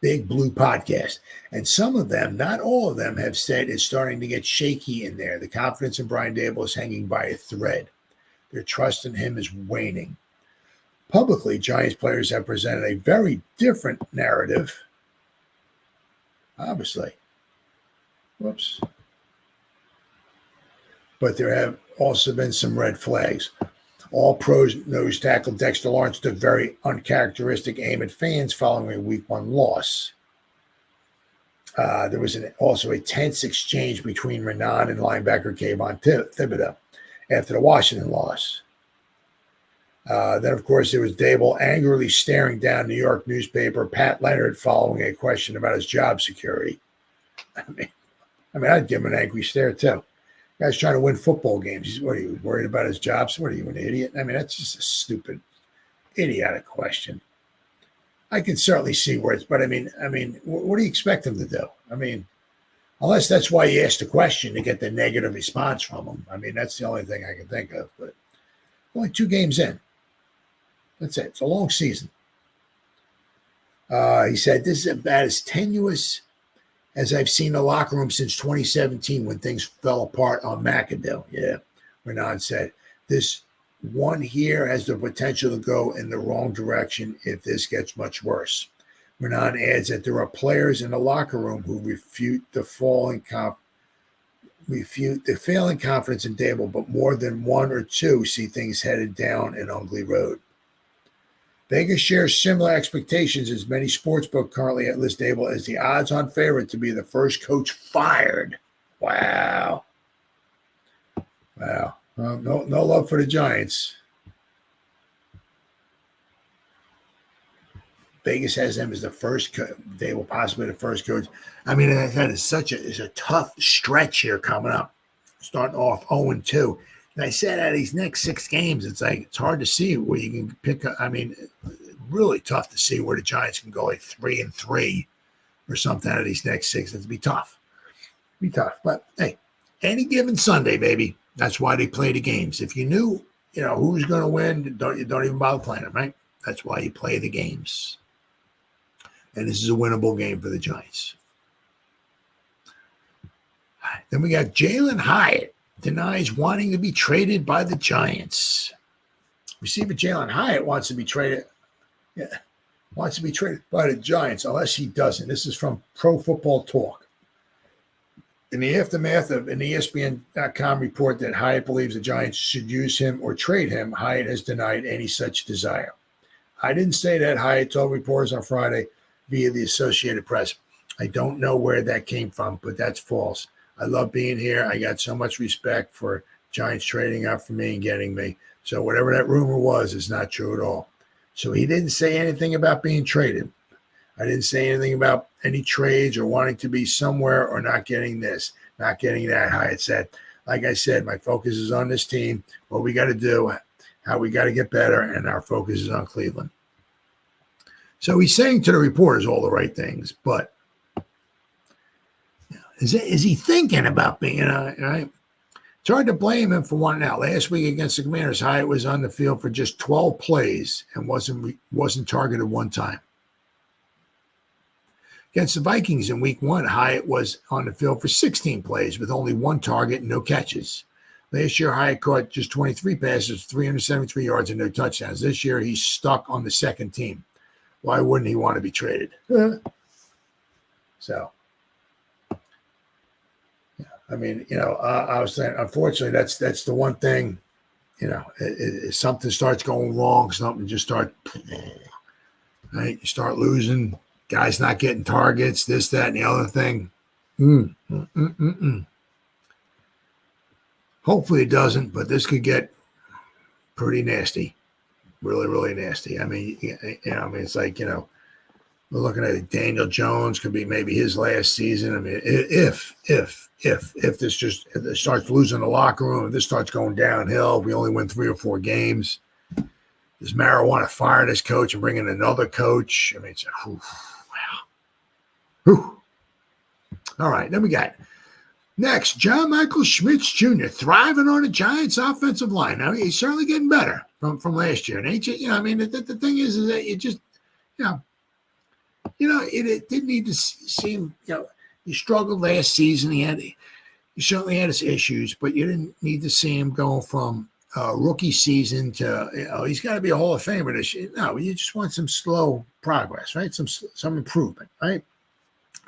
Big Blue podcast. And some of them, not all of them, have said it's starting to get shaky in there. The confidence in Brian Daboll is hanging by a thread. Their trust in him is waning. Publicly, Giants players have presented a very different narrative. Obviously. Whoops. But there have also been some red flags. All pros nose tackle Dexter Lawrence took very uncharacteristic aim at fans following a Week 1 loss. There was also a tense exchange between Renan and linebacker Kayvon Thibodeau after the Washington loss. Then, of course, there was Daboll angrily staring down New York newspaper Pat Leonard following a question about his job security. I mean, I'd give him an angry stare, too. Guy's trying to win football games. What are you worried about his jobs? What are you, an idiot? I mean, that's just a stupid, idiotic question. I can certainly see where it's, but I mean, what do you expect him to do? I mean, unless that's why you asked the question to get the negative response from him. I mean, that's the only thing I can think of. But only 2 games in. That's it. It's a long season. He said, this is about as tenuous as I've seen the locker room since 2017 when things fell apart on McAdoo. Yeah, Renan said, this one here has the potential to go in the wrong direction if this gets much worse. Renan adds that there are players in the locker room who refute the failing confidence in Daboll, but more than 1 or 2 see things headed down an ugly road. Vegas shares similar expectations as many sportsbook currently at list Daboll as the odds-on favorite to be the first coach fired. Wow. Wow. No love for the Giants. Vegas has them as the first Daboll, possibly the first coach. I mean, that is it's a tough stretch here coming up. Starting off 0-2. And I said out of these next 6 games, it's hard to see where you can pick up. I mean, really tough to see where the Giants can go 3-3 or something out of these next 6. It'd be tough. But hey, any given Sunday, baby. That's why they play the games. If you knew, who's going to win, don't even bother playing them, right? That's why you play the games. And this is a winnable game for the Giants. Then we got Jalin Hyatt denies wanting to be traded by the Giants. Receiver Jalin Hyatt wants to be traded. Yeah, wants to be traded by the Giants unless he doesn't. This is from Pro Football Talk. In the aftermath of an ESPN.com report that Hyatt believes the Giants should use him or trade him, Hyatt has denied any such desire. I didn't say that, Hyatt told reporters on Friday via the Associated Press. I don't know where that came from, but that's false. I love being here. I got so much respect for Giants trading up for me and getting me. So whatever that rumor was is not true at all. So he didn't say anything about being traded. I didn't say anything about any trades or wanting to be somewhere or not getting this, not getting that, Hyatt said. Like I said, my focus is on this team, what we got to do, how we got to get better, and our focus is on Cleveland. So he's saying to the reporters all the right things, but is he thinking about being, right? It's hard to blame him for wanting out. Last week against the Commanders, Hyatt was on the field for just 12 plays and wasn't targeted one time. Against the Vikings in week 1, Hyatt was on the field for 16 plays with only 1 target and no catches. Last year, Hyatt caught just 23 passes, 373 yards, and no touchdowns. This year, he's stuck on the second team. Why wouldn't he want to be traded? So, yeah, I mean, I was saying, unfortunately, that's the one thing, if something starts going wrong, something just right? You start losing, guys not getting targets, this, that, and the other thing. Hopefully it doesn't, but this could get pretty nasty. Really, really nasty. I mean, it's like, we're looking at it. Daniel Jones could be maybe his last season. I mean, if this starts losing the locker room, if this starts going downhill, we only win 3 or 4 games. Does Marijuana fire this coach and bring in another coach? I mean, it's wow. Whew. All right, then we got next, John Michael Schmitz Jr. thriving on the Giants' offensive line. Now, he's certainly getting better from last year. And the thing is that you just, it didn't need to seem, he struggled last season. He certainly had his issues, but you didn't need to see him go from rookie season to, he's got to be a Hall of Famer this year. No, you just want some slow progress, right? Some improvement, right?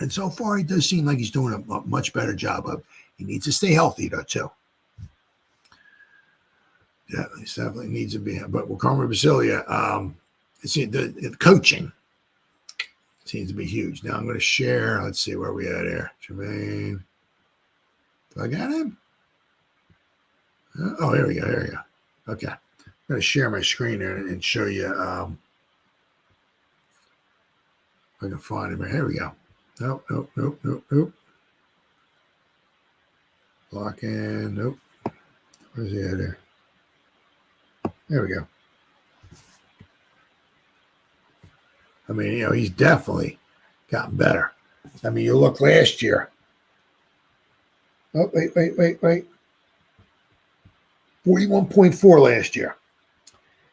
And so far, he does seem like he's doing a much better job of. He needs to stay healthy, though, too. Yeah, he definitely needs to be. But with Carmen Basilia, the coaching seems to be huge. Now I'm going to share. Let's see where we at here. Jermaine. Do I got him? Oh, here we go. Okay. I'm going to share my screen here and show you. If I can find him. Here we go. Nope. Lock in. Nope. Where's he at here? There we go. I mean, he's definitely gotten better. I mean, you look last year. Oh, wait. 41.4 last year.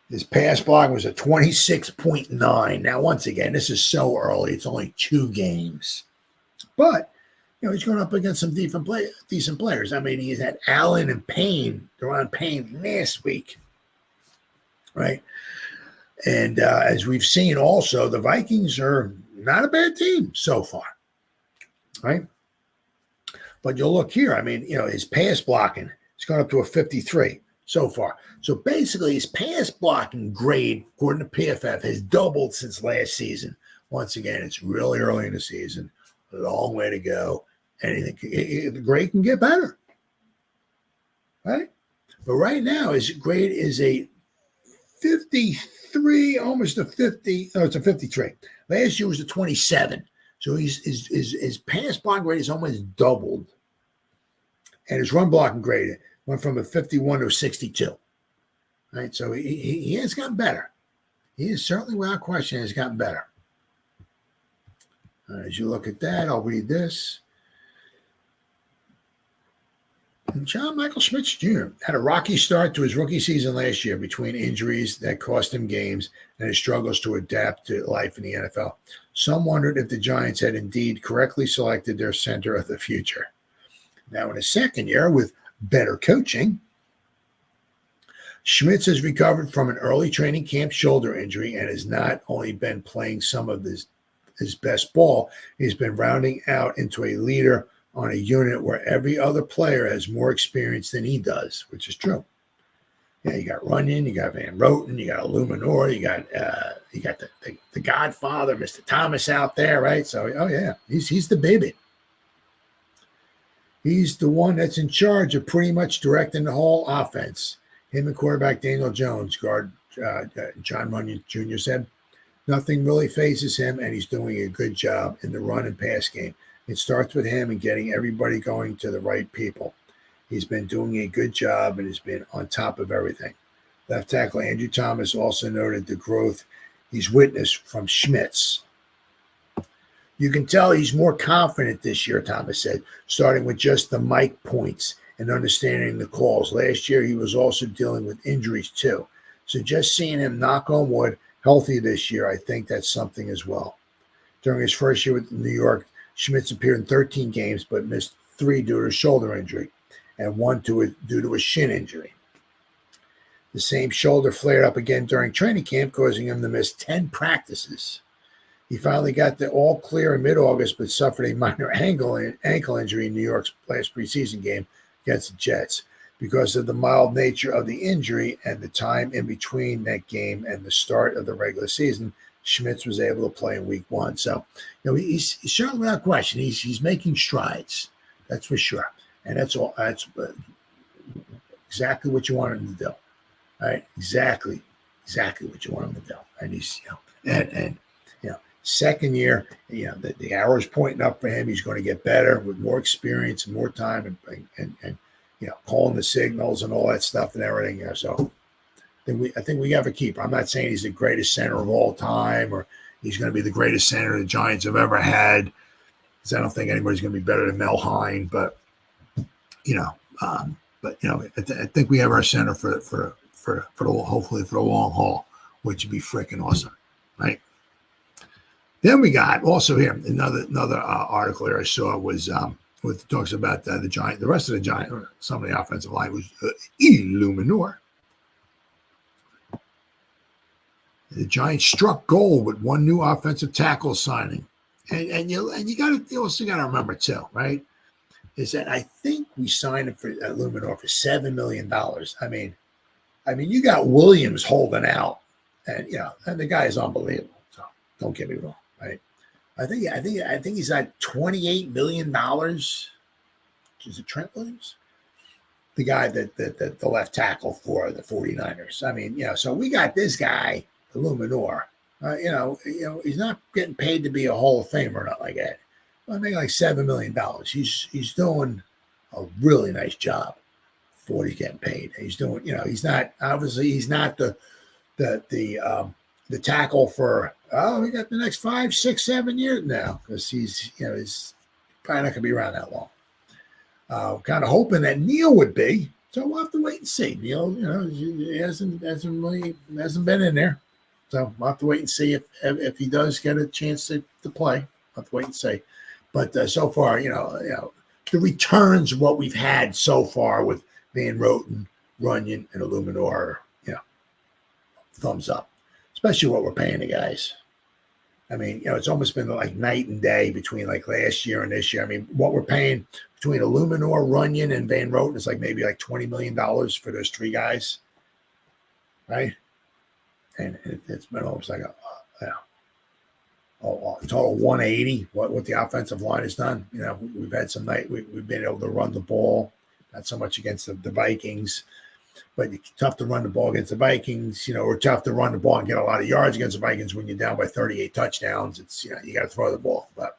His pass block was a 26.9. Now, once again, this is so early. It's only 2 games. But, he's going up against some decent players. I mean, he's had Allen and Payne. They're on Payne last week. Right? And as we've seen also, the Vikings are not a bad team so far. Right? But you'll look here. I mean, his pass blocking, it's gone up to a 53. so far. So basically, his pass blocking grade, according to PFF, has doubled since last season. Once again, it's really early in the season. A long way to go. Anything, the grade can get better, right? But right now, his grade is a 53, almost a 50. No, it's a 53. Last year was a 27. So his pass blocking grade is almost doubled. And his run blocking grade went from a 51 to a 62. Right? So he has gotten better. He is certainly, without question, has gotten better. As you look at that, I'll read this. John Michael Schmitz Jr. had a rocky start to his rookie season last year between injuries that cost him games and his struggles to adapt to life in the NFL. Some wondered if the Giants had indeed correctly selected their center of the future. Now, in his second year, with better coaching, Schmitz has recovered from an early training camp shoulder injury and has not only been playing some of his best ball, he's been rounding out into a leader on a unit where every other player has more experience than he does, which is true. Yeah, you got Runyon, you got Van Roten, you got Illuminor, you got the Godfather, Mr. Thomas out there, right? So, oh yeah, he's the baby. He's the one that's in charge of pretty much directing the whole offense. Him and quarterback Daniel Jones, guard John Runyon Jr. said, nothing really phases him, and he's doing a good job in the run and pass game. It starts with him and getting everybody going to the right people. He's been doing a good job and has been on top of everything. Left tackle Andrew Thomas also noted the growth he's witnessed from Schmitz. You can tell he's more confident this year, Thomas said, starting with just the mic points and understanding the calls. Last year, he was also dealing with injuries too. So just seeing him, knock on wood, healthy this year, I think that's something as well. During his first year with New York, Schmitz appeared in 13 games but missed 3 due to a shoulder injury and 1 due to a shin injury. The same shoulder flared up again during training camp, causing him to miss 10 practices. He finally got the all clear in mid-August but suffered a minor ankle injury in New York's last preseason game against the Jets. Because of the mild nature of the injury and the time in between that game and the start of the regular season, Schmitz was able to play in week 1. So, he's certainly, without question, he's making strides. That's for sure. And that's all. That's exactly what you want him to do. All right, exactly what you want him to do. And he's, second year, the arrow's pointing up for him. He's going to get better with more experience and more time and calling the signals and all that stuff and everything. So I think we have a keeper. I'm not saying he's the greatest center of all time or he's going to be the greatest center the Giants have ever had, because I don't think anybody's going to be better than Mel Hein. But I think we have our center for hopefully for the long haul, which would be freaking awesome, right? Then we got also here another article here I saw was with talks about the Giant, the rest of the Giant, or some of the offensive line was Illuminor. The Giants struck gold with 1 new offensive tackle signing, and you also got to remember too, right? Is that I think we signed him for Illuminor for $7 million. I mean, you got Williams holding out, and and the guy is unbelievable. So don't get me wrong, right? I think he's at $28 million. Is it Trent Williams? The guy that the left tackle for the 49ers. I mean, so we got this guy, Illuminor. He's not getting paid to be a Hall of Famer or not like that. I make like $7 million. He's doing a really nice job for what he's getting paid. He's doing, he's not the tackle for we got the next 5, 6, 7 years now, because he's probably not gonna be around that long. Kind of hoping that Neil would be, so we'll have to wait and see. Neil, he hasn't been in there, so we'll have to wait and see if he does get a chance to play. We'll have to wait and see. But so far, the returns of what we've had so far with Van Roten, Runyon, and Illuminor, thumbs up. Especially what we're paying the guys. I mean, it's almost been like night and day between like last year and this year. I mean, what we're paying between Illuminor, Runyon, and Van Roten is like maybe like $20 million for those three guys, right? And it's been almost like a total 180. What the offensive line has done. We've had some night. We've been able to run the ball, not so much against the Vikings. But it's tough to run the ball against the Vikings, or tough to run the ball and get a lot of yards against the Vikings when you're down by 38 touchdowns. It's, you got to throw the ball. But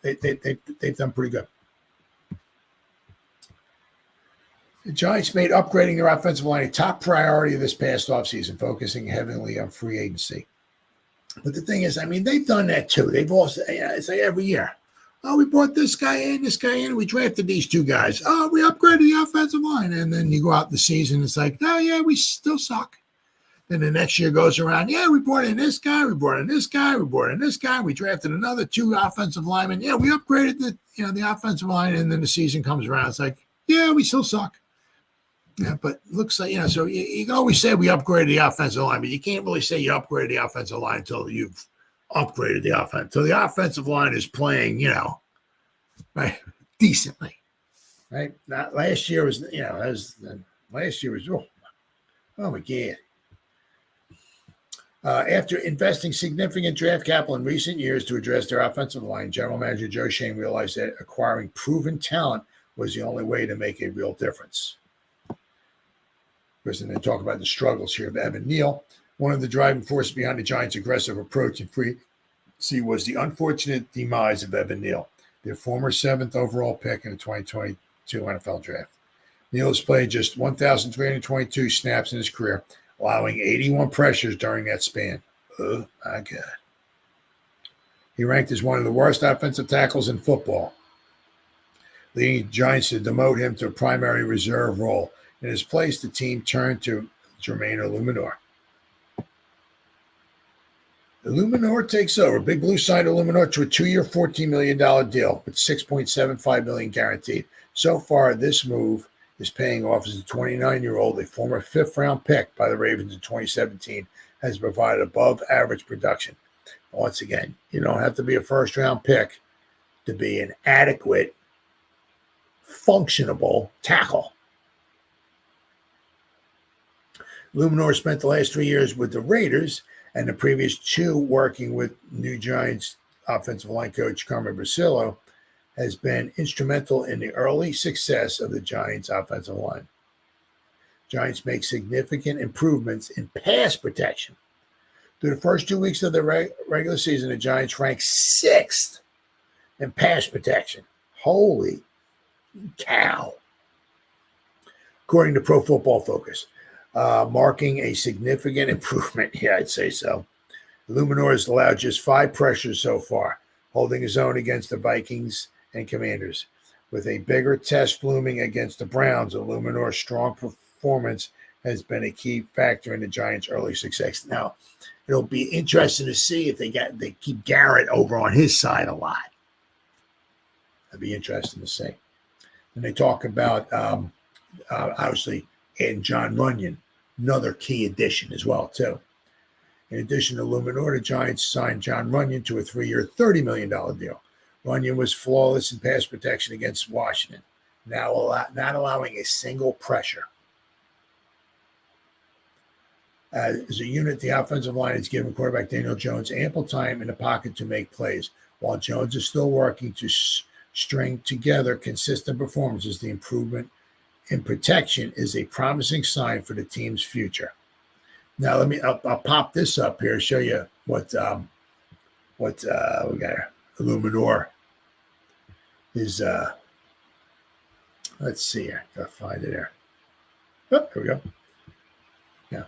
they've done pretty good. The Giants made upgrading their offensive line a top priority this past offseason, focusing heavily on free agency. But the thing is, I mean, they've done that too. They've also, it's like every year. Oh, we brought this guy in, and we drafted these two guys. Oh, we upgraded the offensive line. And then you go out in the season, it's like, oh, yeah, we still suck. Then the next year goes around, yeah, we brought in this guy, we brought in this guy, we brought in this guy, we drafted another two offensive linemen. Yeah, we upgraded the offensive line, and then the season comes around. It's like, yeah, we still suck. Yeah, but it looks like, so you can always say we upgraded the offensive line, but you can't really say you upgraded the offensive line until you've upgraded the offense. So the offensive line is playing, right, decently, right? Not last year was, last year was, oh my God. After investing significant draft capital in recent years to address their offensive line, General Manager Joe Schoen realized that acquiring proven talent was the only way to make a real difference. Because then they talk about the struggles here of Evan Neal. One of the driving forces behind the Giants' aggressive approach in free agency was the unfortunate demise of Evan Neal, their former 7th overall pick in the 2022 NFL Draft. Neal has played just 1,322 snaps in his career, allowing 81 pressures during that span. Oh, my God. He ranked as one of the worst offensive tackles in football, leading the Giants to demote him to a primary reserve role. In his place, the team turned to Jermaine Illuminor. Illuminor takes over. Big Blue signed Illuminor to a 2-year, $14 million deal with $6.75 million guaranteed. So far, this move is paying off as a 29-year-old, a former 5th-round pick by the Ravens in 2017, has provided above-average production. Once again, you don't have to be a first-round pick to be an adequate, functionable tackle. Illuminor spent the last 3 years with the Raiders and the previous 2 working with new Giants offensive line coach Carmen Brasillo, has been instrumental in the early success of the Giants offensive line. Giants make significant improvements in pass protection. Through the first 2 weeks of the regular season, the Giants ranked 6th in pass protection. Holy cow. According to Pro Football Focus. Marking a significant improvement. Yeah, I'd say so. Illuminor has allowed just 5 pressures so far, holding his own against the Vikings and Commanders. With a bigger test looming against the Browns, Illuminor's strong performance has been a key factor in the Giants' early success. Now, it'll be interesting to see if they keep Garrett over on his side a lot. That'd be interesting to see. And they talk about, obviously, adding John Runyon, another key addition as well, too. In addition to Illuminor, the Giants signed John Runyon to a 3-year, $30 million deal. Runyon was flawless in pass protection against Washington, not allowing a single pressure. As a unit, the offensive line has given quarterback Daniel Jones ample time in the pocket to make plays. While Jones is still working to string together consistent performances, the improvement in protection is a promising sign for the team's future. Now, I'll pop this up here, show you what we got here. Illuminor is, let's see here. Gotta find it here. Oh, here we go. Yeah.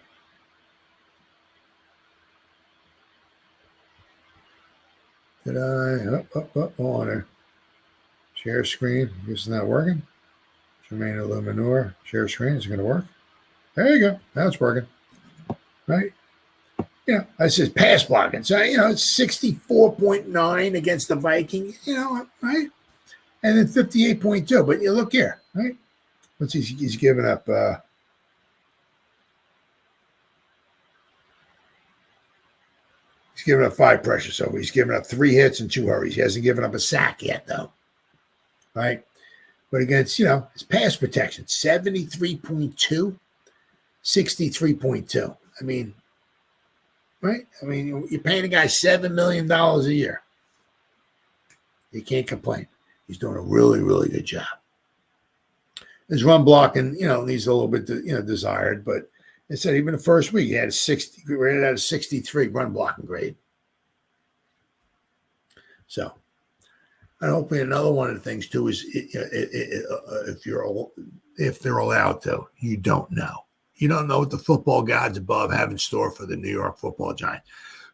Did I? On there. Share screen. This is not working. Jermaine Illuminor, share screen. Is it going to work? There you go. Now it's working. Right? Yeah, I said pass blocking. So, it's 64.9 against the Vikings, right? And then 58.2. But you look here, right? What's he's giving up? He's given up 5 pressures so far. He's given up 3 hits and 2 hurries. He hasn't given up a sack yet, though. Right? But against, his pass protection, 73.2, 63.2. I mean, right? I mean, you're paying a guy $7 million a year. You can't complain. He's doing a really, really good job. His run blocking, needs a little bit, desired, but instead, even the first week, he had rated out a 63 run blocking grade. So, and hopefully another one of the things too is if they're allowed to, you don't know. You don't know what the football gods above have in store for the New York Football Giants.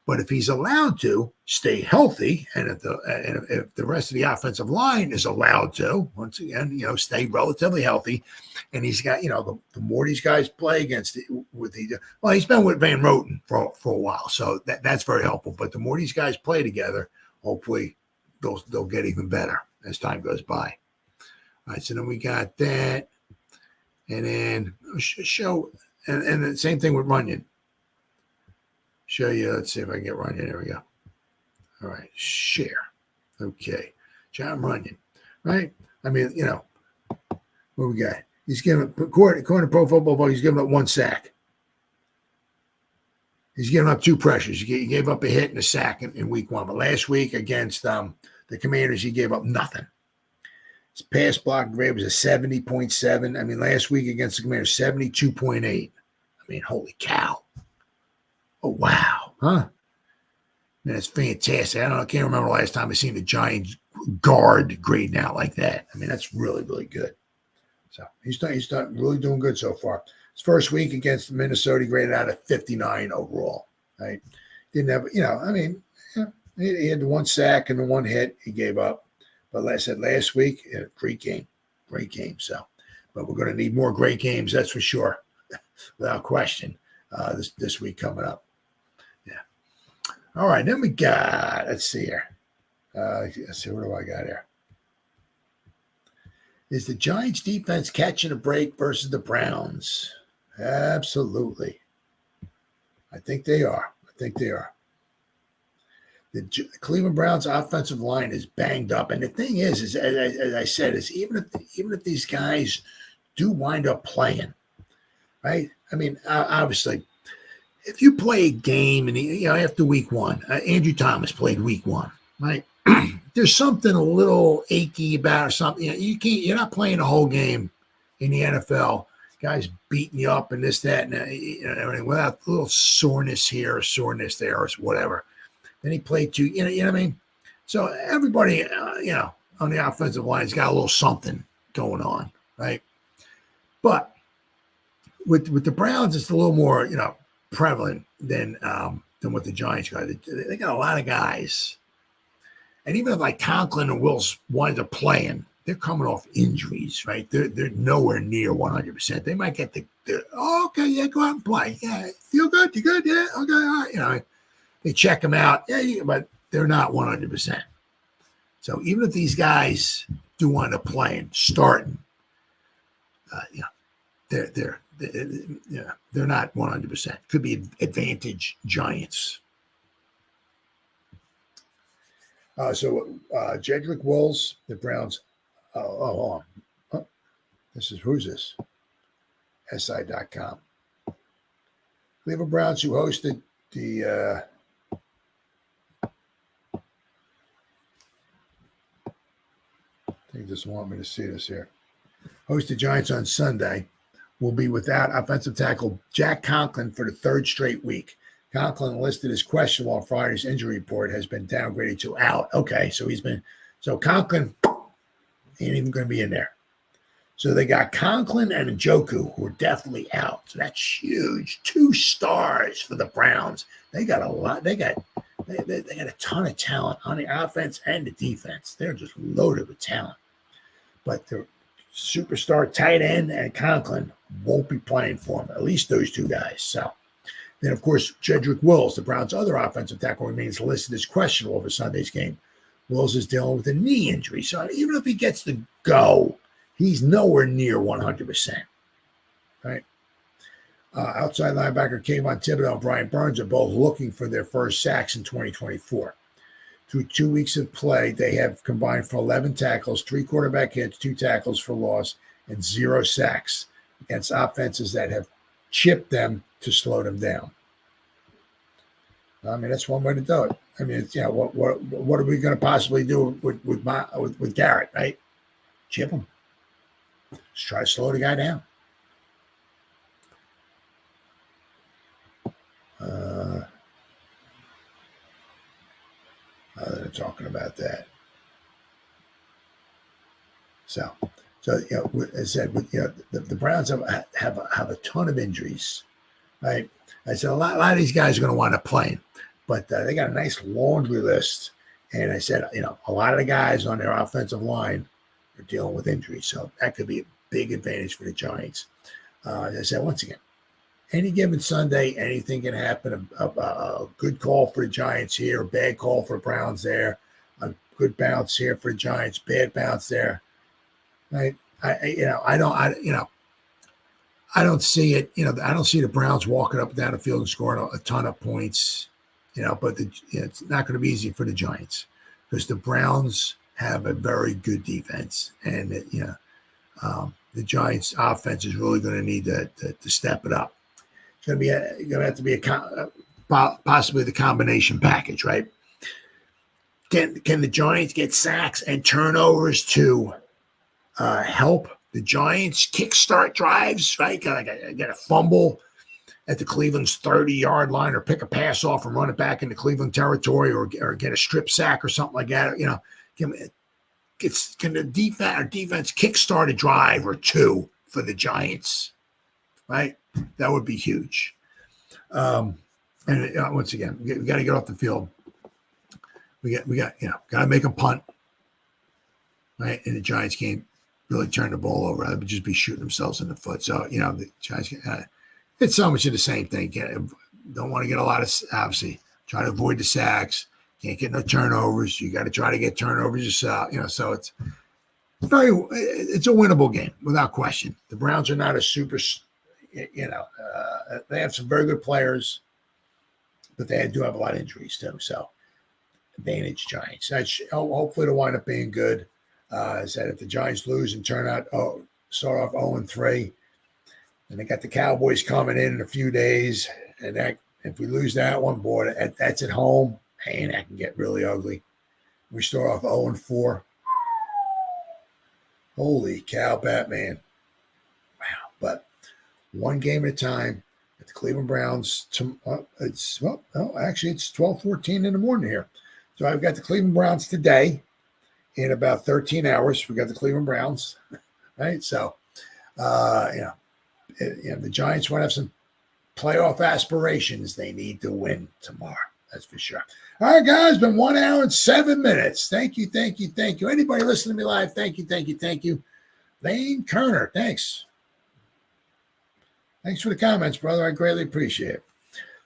But if he's allowed to stay healthy, and if the rest of the offensive line is allowed to, once again, stay relatively healthy, and he's got, the more these guys play against he's been with Van Roten for a while, so that's very helpful. But the more these guys play together, hopefully they'll get even better as time goes by. All right, so then we got that, and then and the same thing with Runyon. Show you. Let's see if I can get Runyon. There we go. All right. Share. Okay. John Runyon. Right? I mean, what we got? He's given, according to Pro Football Focus, he's given up 1 sack. He's given up 2 pressures. He gave up a hit and a sack in week 1. But last week against the Commanders, he gave up nothing. His pass block grade was a 70.7. I mean, last week against the Commanders, 72.8. I mean, holy cow. Oh, wow. Huh? Man, that's fantastic. I can't remember the last time I seen the Giants guard grading out like that. I mean, that's really, really good. So he's done really doing good so far. His first week against Minnesota, he graded out at 59 overall. Right? Didn't have, he had the 1 sack and the 1 hit he gave up. But like I said, last week, great game. So, but we're going to need more great games, that's for sure, without question, this week coming up. All right, then we got, let's see here. Let's see, what do I got here? Is the Giants defense catching a break versus the Browns? Absolutely. I think they are. The Cleveland Browns offensive line is banged up. And the thing is as I said, is even if these guys do wind up playing, right? I mean, obviously, if you play a game and after week 1, Andrew Thomas played week 1, right? There's something a little achy about or something. You're not playing the whole game in the NFL. Guys beating you up and this, that, and everything without a little soreness here or soreness there or whatever. Then he played 2. You know what I mean? So everybody, on the offensive line's got a little something going on, right? But with the Browns, it's a little more, prevalent than what the Giants got. They got a lot of guys, and even if like Conklin and Wills wind up playing, they're coming off injuries, right? They're nowhere near 100%. They might get the okay, yeah, go out and play, yeah, feel good, you good, yeah, okay, all right, they check them out, yeah, but they're not 100%. So even if these guys do wind up playing, starting, they're not 100%. Could be advantage Giants. Jedrick Wills, the Browns. Hold on. Who's this? SI.com. Cleveland Browns, who hosted the I think just want me to see this here. Hosted Giants on Sunday. Will be without offensive tackle Jack Conklin for the 3rd straight week. Conklin, listed as questionable on Friday's injury report, has been downgraded to out. Okay, so Conklin ain't even going to be in there. So they got Conklin and Njoku, who are definitely out. So that's huge. 2 stars for the Browns. They got a lot. They got a ton of talent on the offense and the defense. They're just loaded with talent. But the superstar tight end and Conklin won't be playing for him, at least those 2 guys. So then, of course, Jedrick Wills, the Browns' other offensive tackle, remains listed as questionable for Sunday's game. Wills is dealing with a knee injury. So even if he gets to go, he's nowhere near 100%. Right? Outside linebacker Kayvon Thibodeau and Brian Burns are both looking for their first sacks in 2024. Through 2 weeks of play, they have combined for 11 tackles, 3 quarterback hits, 2 tackles for loss, and 0 sacks against offenses that have chipped them to slow them down. I mean, that's one way to do it. I mean, it's, what are we going to possibly do with Garrett, right? Chip him. Just try to slow the guy down. They're talking about that. So as I said, the Browns have a ton of injuries, right? I said a lot of these guys are going to wind up playing, but they got a nice laundry list. And I said, a lot of the guys on their offensive line are dealing with injuries, so that could be a big advantage for the Giants. As I said, once again, any given Sunday, anything can happen. A good call for the Giants here, a bad call for the Browns there, a good bounce here for the Giants, bad bounce there. Right? I don't see it. I don't see the Browns walking up and down the field and scoring a ton of points. But it's not going to be easy for the Giants because the Browns have a very good defense, and the Giants' offense is really going to need to step it up. It's going to have to be possibly the combination package, right? Can the Giants get sacks and turnovers to help the Giants kickstart drives, right? Get a fumble at the Cleveland's 30-yard line, or pick a pass off and run it back into Cleveland territory, or get a strip sack or something like that. Can the defense kickstart a drive or two for the Giants, right? That would be huge. And once again, we got to get off the field. We got to make them punt, right? And the Giants can't really turn the ball over. They would just be shooting themselves in the foot. So the Giants, it's so much of the same thing. Don't want to get a lot of, obviously, try to avoid the sacks. Can't get no turnovers. You got to try to get turnovers yourself. So it's a winnable game without question. The Browns are not a super. They have some very good players, but they do have a lot of injuries too. So, advantage Giants. Hopefully, it'll wind up being good. I said if the Giants lose and start off 0-3, and they got the Cowboys coming in a few days, and if we lose that one, boy, that's at home, man, that can get really ugly. We start off 0-4. Holy cow, Batman! Wow, but one game at a time. At the Cleveland Browns, it's 12:14 in the morning here. So I've got the Cleveland Browns today in about 13 hours. We got the Cleveland Browns, right? So, the Giants want to have some playoff aspirations. They need to win tomorrow. That's for sure. All right, guys, been 1 hour and 7 minutes. Thank you. Anybody listening to me live, thank you. Lane Kerner, thanks. Thanks for the comments, brother. I greatly appreciate it.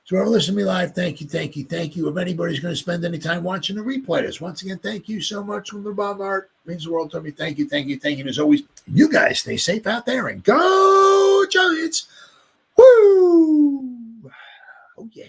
So whoever listens to me live, thank you. If anybody's going to spend any time watching the replay this, once again, thank you so much from the bottom of my heart. It means the world to me. Thank you. And as always, you guys stay safe out there and go Giants. Woo! Oh, yeah.